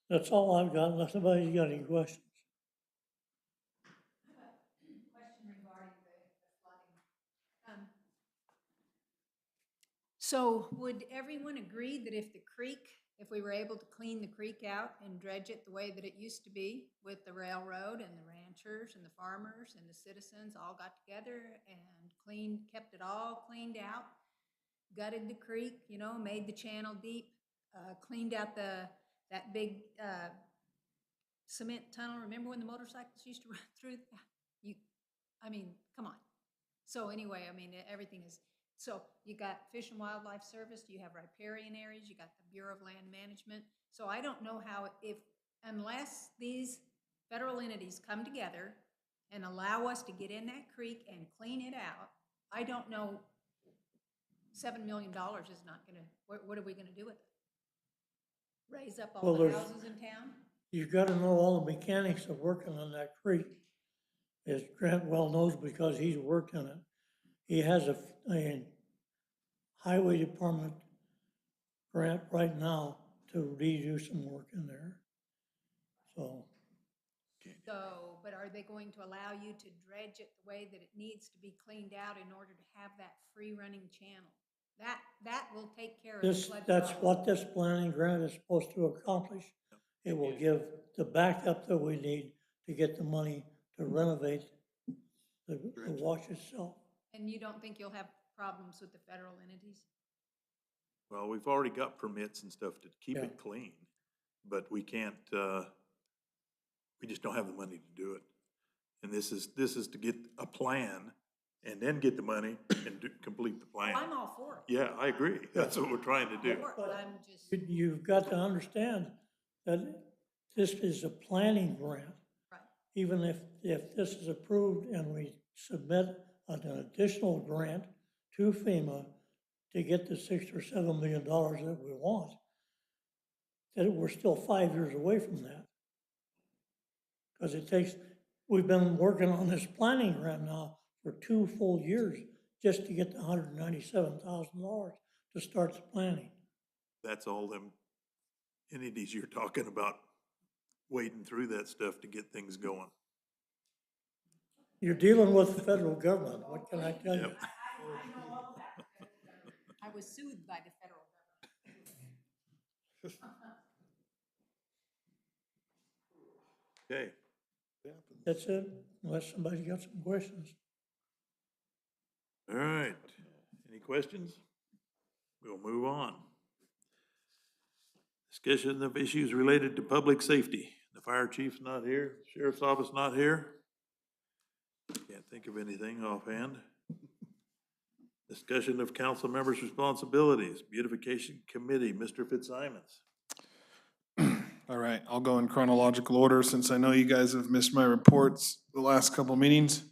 That's all I've got, unless anybody's got any questions. Question regarding the flooding. So would everyone agree that if we were able to clean the creek out and dredge it the way that it used to be with the railroad and the ranchers and the farmers and the citizens all got together and kept it all cleaned out, gutted the creek, made the channel deep, cleaned out that big cement tunnel. Remember when the motorcycles used to run through that? Come on. So anyway, everything is, so you got Fish and Wildlife Service, you have riparian areas, you got the Bureau of Land Management. So I don't know how, unless these federal entities come together and allow us to get in that creek and clean it out, I don't know, $7 million is not gonna, what are we gonna do with it? Raise up all Well, the there's- houses in town? you gotta know all the mechanics of working on that creek. As Grant well knows because he's worked on it. He has a highway department grant right now to redo some work in there. So, So, but are they going to allow you to dredge it the way that it needs to be cleaned out in order to have that free running channel? That will take care of the this, flood that's problem. what this planning grant is supposed to accomplish. It will give the backup that we need to get the money to renovate the wash itself. And you don't think you'll have problems with the federal entities? Well, we've already got permits and stuff to keep Yeah. it clean, but we can't, we just don't have the money to do it. And this is to get a plan and then get the money and complete the plan. Oh, I'm all for it. Yeah, I agree. That's what we're trying to do. For it, but I'm just, You've got to understand that this is a planning grant. right. Even if this is approved and we submit an additional grant to FEMA to get the $6 or $7 million that we want, that we're still 5 years away from that. Because it takes, we've been working on this planning grant now for 2 full years just to get the $197,000 to start the planning. That's all them entities you're talking about, wading through that stuff to get things going. You're dealing with the federal government, what can I tell you? Yep. I know all that. I was soothed by the federal government. Okay, That's it, unless somebody's got some questions. all right. Any questions? We'll move on. Discussion of issues related to public safety. The fire chief's not here, sheriff's office not here. Can't think of anything offhand. Discussion of council members' responsibilities. Beautification Committee, Mr. Fitzsimons. All right, I'll go in chronological order since I know you guys have missed my reports the last couple meetings.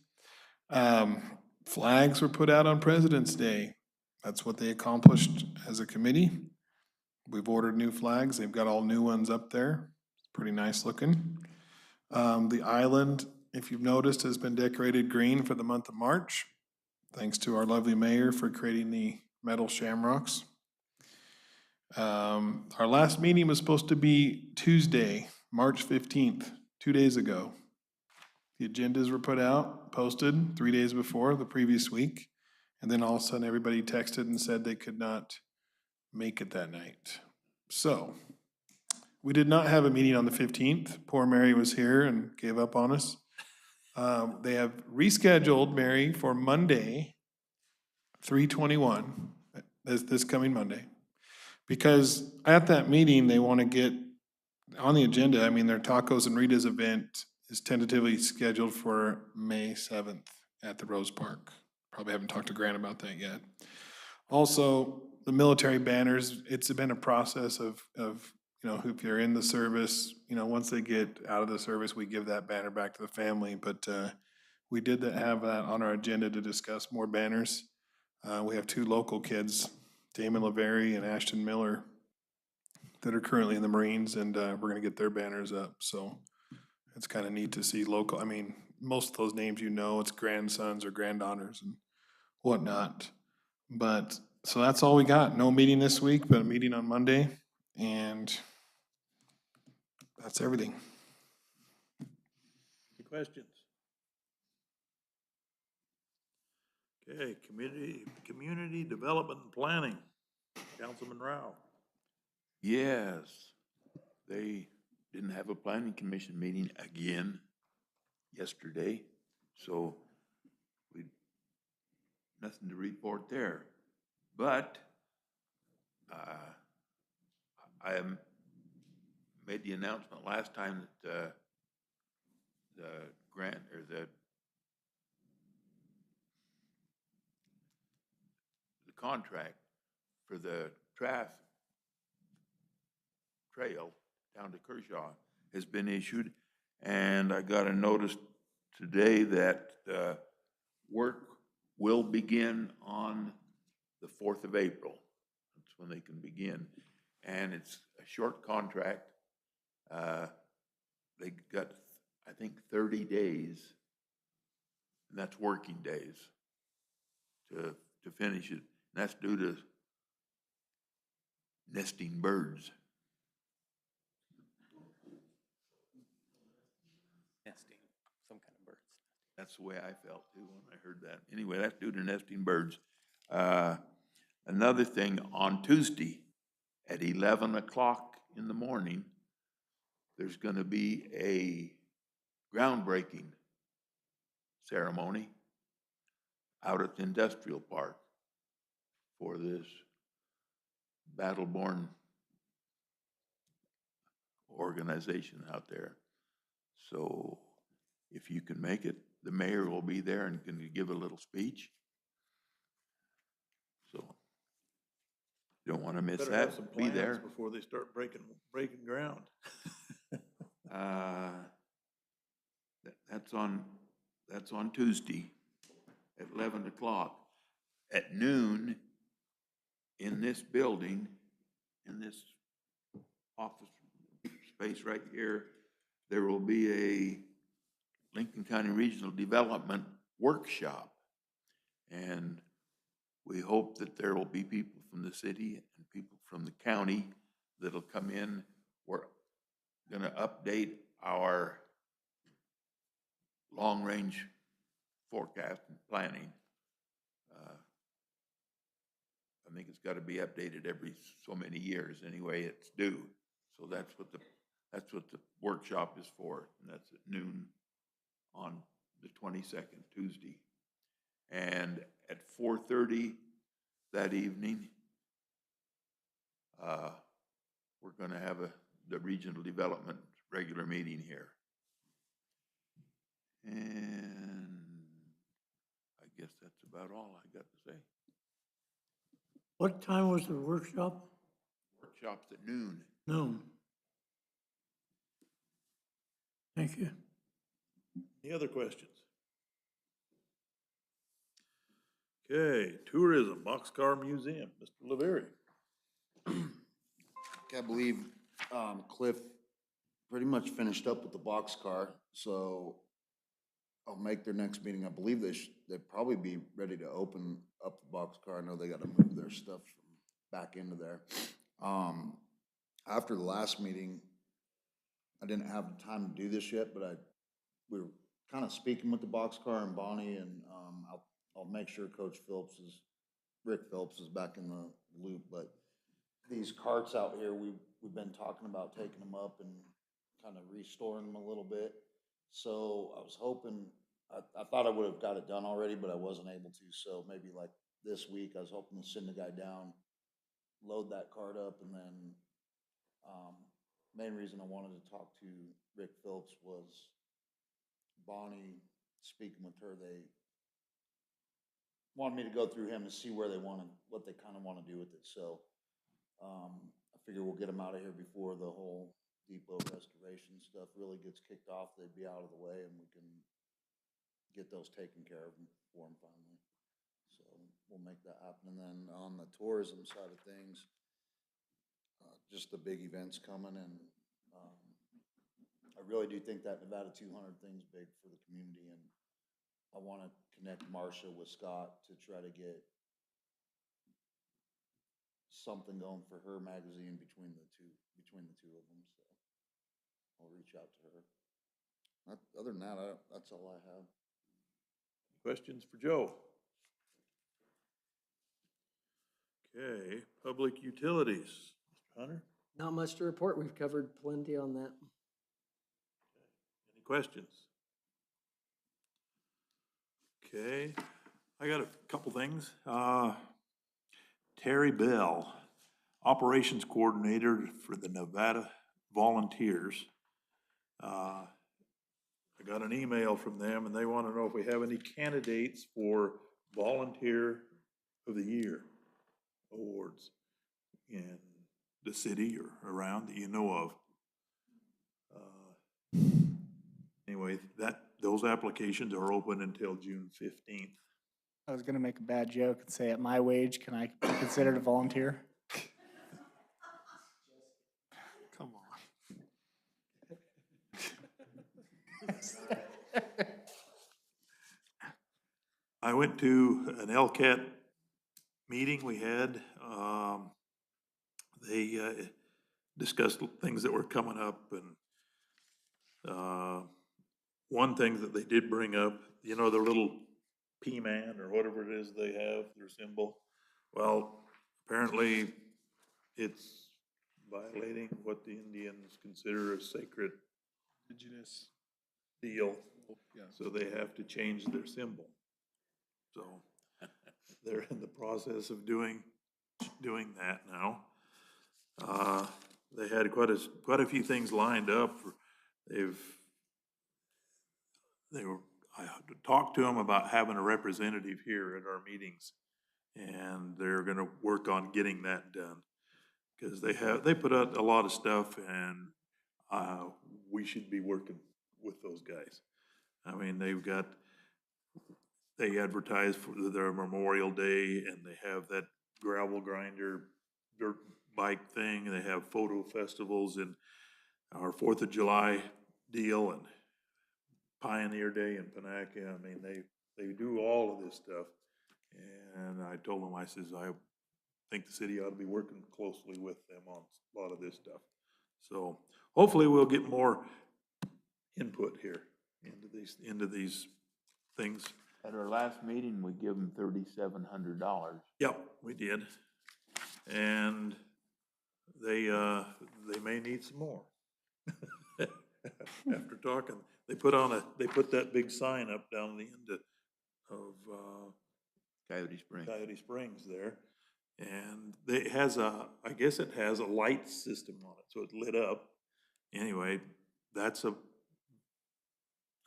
Flags were put out on President's Day. That's what they accomplished as a committee. We've ordered new flags. They've got all new ones up there. Pretty nice looking. The island, if you've noticed, has been decorated green for the month of March. Thanks to our lovely mayor for creating the metal shamrocks. Our last meeting was supposed to be Tuesday, March 15th, 2 days ago. The agendas were put out, posted 3 days before, the previous week. And then all of a sudden, everybody texted and said they could not make it that night. So, we did not have a meeting on the 15th. Poor Mary was here and gave up on us. They have rescheduled Mary for Monday, 3/21, this coming Monday. Because at that meeting, they want to get on the agenda, I mean, their Tacos and Rita's event is tentatively scheduled for May 7th at the Rose Park. Probably haven't talked to Grant about that yet. Also, the military banners, it's been a process of, you know, if you're in the service, you know, once they get out of the service, we give that banner back to the family. But we did have that on our agenda to discuss more banners. We have 2 local kids, Damon LaVerry and Ashton Miller, that are currently in the Marines, and we're gonna get their banners up. So it's kind of neat to see local, I mean, most of those names, you know, it's grandsons or granddaughters and whatnot. But, so that's all we got. No meeting this week, but a meeting on Monday, and that's everything. Any questions? Okay, community development and planning. Councilman Rao. Yes, they didn't have a planning commission meeting again yesterday, so nothing to report there. But I made the announcement last time that the grant or the contract for the trail down to Kershaw has been issued, and I got a notice today that work will begin on the 4th of April. That's when they can begin, and it's a short contract. they got, I think, 30 days, and that's working days, to finish it. And that's due to nesting birds. Nesting, some kind of birds. That's the way I felt too when I heard that. Anyway, that's due to nesting birds. Another thing, on Tuesday at 11 o'clock in the morning, there's gonna be a groundbreaking ceremony out at the industrial park for this Battleborn organization out there. So if you can make it, the mayor will be there and can give a little speech. So you don't want to miss Better have some that, be plans there. before they start breaking ground. That's on Tuesday at 11 o'clock. At noon, in this building, in this office space right here, there will be a Lincoln County Regional Development Workshop. And we hope that there will be people from the city and people from the county that'll come in. We're gonna update our long-range forecast and planning. I think it's gotta be updated every so many years, anyway, it's due. So that's what the workshop is for, and that's at noon on the 22nd, Tuesday. And at 4:30 that evening, we're gonna have the regional development regular meeting here. And I guess that's about all I got to say. What time was the workshop? Workshop's at noon. Noon. Thank you. Any other questions? Okay, tourism, Boxcar Museum, Mr. Leary. I believe Cliff pretty much finished up with the boxcar, so I'll make their next meeting. I believe they'd probably be ready to open up the boxcar. I know they gotta move their stuff from back into there. After the last meeting, I didn't have time to do this yet, but we were kind of speaking with the boxcar and Bonnie, and I'll make sure Rick Phillips is back in the loop, but these carts out here, we've been talking about taking them up and kind of restoring them a little bit. So I was hoping, I thought I would have got it done already, but I wasn't able to. So maybe like this week, I was hoping to send the guy down, load that cart up, and then, main reason I wanted to talk to Rick Phillips was Bonnie, speaking with her, they wanted me to go through him to see what they kind of want to do with it. So, I figure we'll get them out of here before the whole depot restoration stuff really gets kicked off. They'd be out of the way and we can get those taken care of for them finally. So we'll make that happen. And then on the tourism side of things, just the big events coming, and I really do think that Nevada 200 thing's big for the community, and I want to connect Marcia with Scott to try to get something going for her magazine between the two of them. So I'll reach out to her. Other than that, that's all I have. Questions for Joe? Okay, public utilities, Mr. Hunter, Not much to report. We've covered plenty on that. any questions? Okay, I got a couple things. Terry Bell, Operations Coordinator for the Nevada Volunteers. I got an email from them and they want to know if we have any candidates for Volunteer of the Year awards in the city or around that you know of. Anyway, those applications are open until June 15th. I was gonna make a bad joke and say, at my wage, can I be considered a volunteer? Come on. I went to an LCAT meeting we had. They discussed things that were coming up, and one thing that they did bring up, you know, their little P-man or whatever it is they have, their symbol. Well, apparently it's violating what the Indians consider a sacred Indigenous. deal. Yeah. So they have to change their symbol. So they're in the process of doing that now. They had quite a few things lined up. I talked to them about having a representative here at our meetings, and they're gonna work on getting that done. Cause they put out a lot of stuff, and, we should be working with those guys. I mean, they advertise for their Memorial Day, and they have that gravel grinder, dirt bike thing, and they have photo festivals, and our 4th of July deal, and Pioneer Day in Panaca. I mean, they do all of this stuff. And I told them, I says, I think the city ought to be working closely with them on a lot of this stuff. So hopefully we'll get more input here into these things. At our last meeting, we give them $3,700. Yep, we did. And they may need some more. After talking, they put that big sign up down the end of Coyote Springs. Coyote Springs there. And I guess it has a light system on it, so it lit up. Anyway, I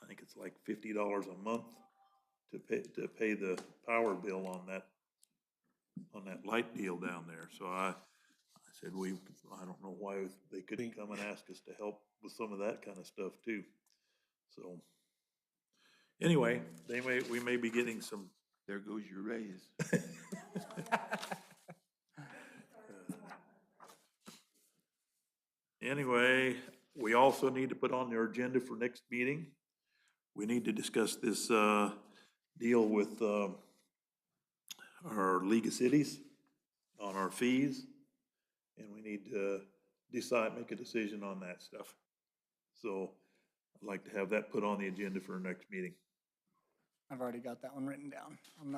think it's like $50 a month to pay the power bill on that light deal down there. So I said, I don't know why they couldn't come and ask us to help with some of that kind of stuff too. So anyway, we may be getting some. There goes your raise. Anyway, we also need to put on their agenda for next meeting. We need to discuss this deal with our League of Cities on our fees. And we need to make a decision on that stuff. So I'd like to have that put on the agenda for our next meeting. I've already got that one written down on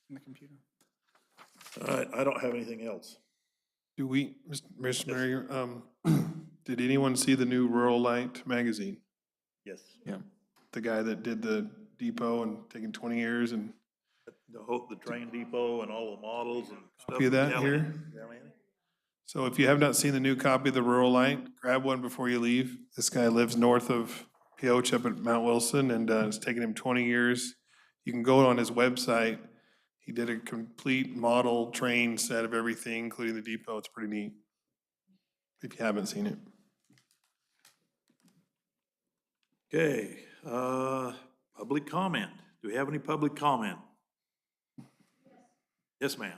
the computer. All right, I don't have anything else. Do we, Mr. Mayor, did anyone see the new Rural Light magazine? Yes. Yeah. The guy that did the depot and taking 20 years and The train depot and all the models and stuff. Copy of that Yeah, here? man. Yeah, man. so if you have not seen the new copy of the Rural Light, grab one before you leave. This guy lives north of Pioche up at Mount Wilson, and it's taken him 20 years. You can go on his website. He did a complete model train set of everything, including the depot. It's pretty neat, if you haven't seen it. Okay, public comment. Do we have any public comment? Yes, ma'am.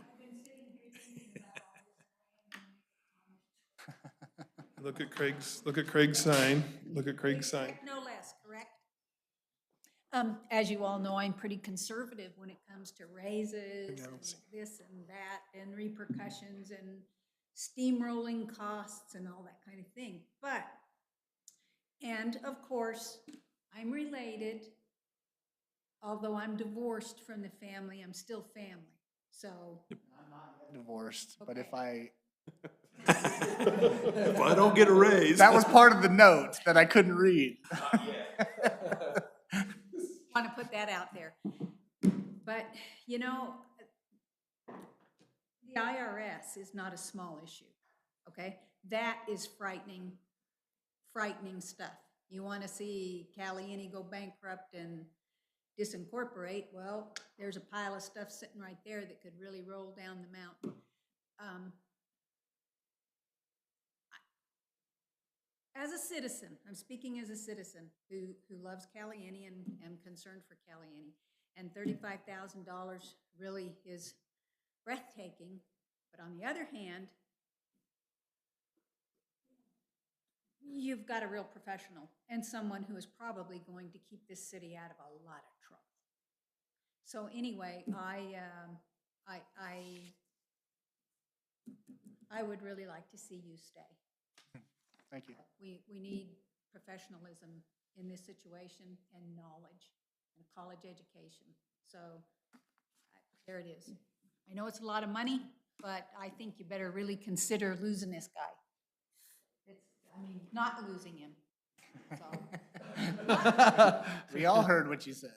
Look at Craig's sign. Look at Craig's sign. No less, correct? As you all know, I'm pretty conservative when it comes to raises and this and that and repercussions and steamrolling costs and all that kind of thing. And of course, I'm related. Although I'm divorced from the family, I'm still family. So. I'm not divorced, but if I don't get a raise. That was part of the note that I couldn't read. Want to put that out there. But, you know, the IRS is not a small issue, okay? That is frightening stuff. You want to see Caliente go bankrupt and disincorporate, well, there's a pile of stuff sitting right there that could really roll down the mountain. As a citizen, I'm speaking as a citizen who loves Caliente and am concerned for Caliente, and $35,000 really is breathtaking. But on the other hand, you've got a real professional and someone who is probably going to keep this city out of a lot of trouble. So anyway, I would really like to see you stay. Thank you. We need professionalism in this situation and knowledge and a college education. So there it is. I know it's a lot of money, but I think you better really consider losing this guy. Not losing him, so. We all heard what you said.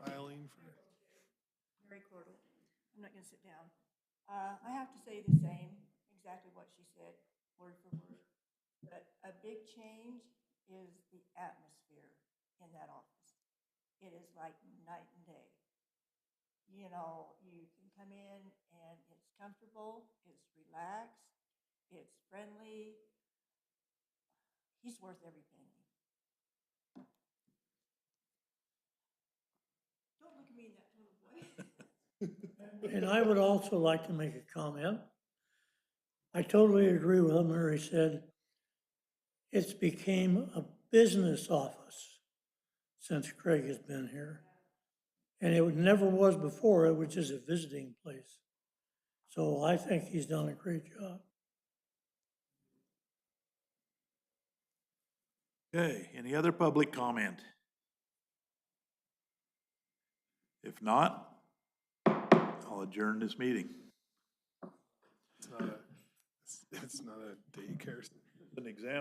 Filing for. Mary Cordell. I'm not gonna sit down. I have to say the same, exactly what she said, word for word. But a big change is the atmosphere in that office. It is like night and day. You know, you can come in and it's comfortable, it's relaxed, it's friendly. He's worth every penny. Don't look at me in that tone of voice. And I would also like to make a comment. I totally agree with what Mary said. It's became a business office since Craig has been here. And it never was before, it was just a visiting place. So I think he's done a great job. Okay, any other public comment? If not, I'll adjourn this meeting. It's not a daycare. An example.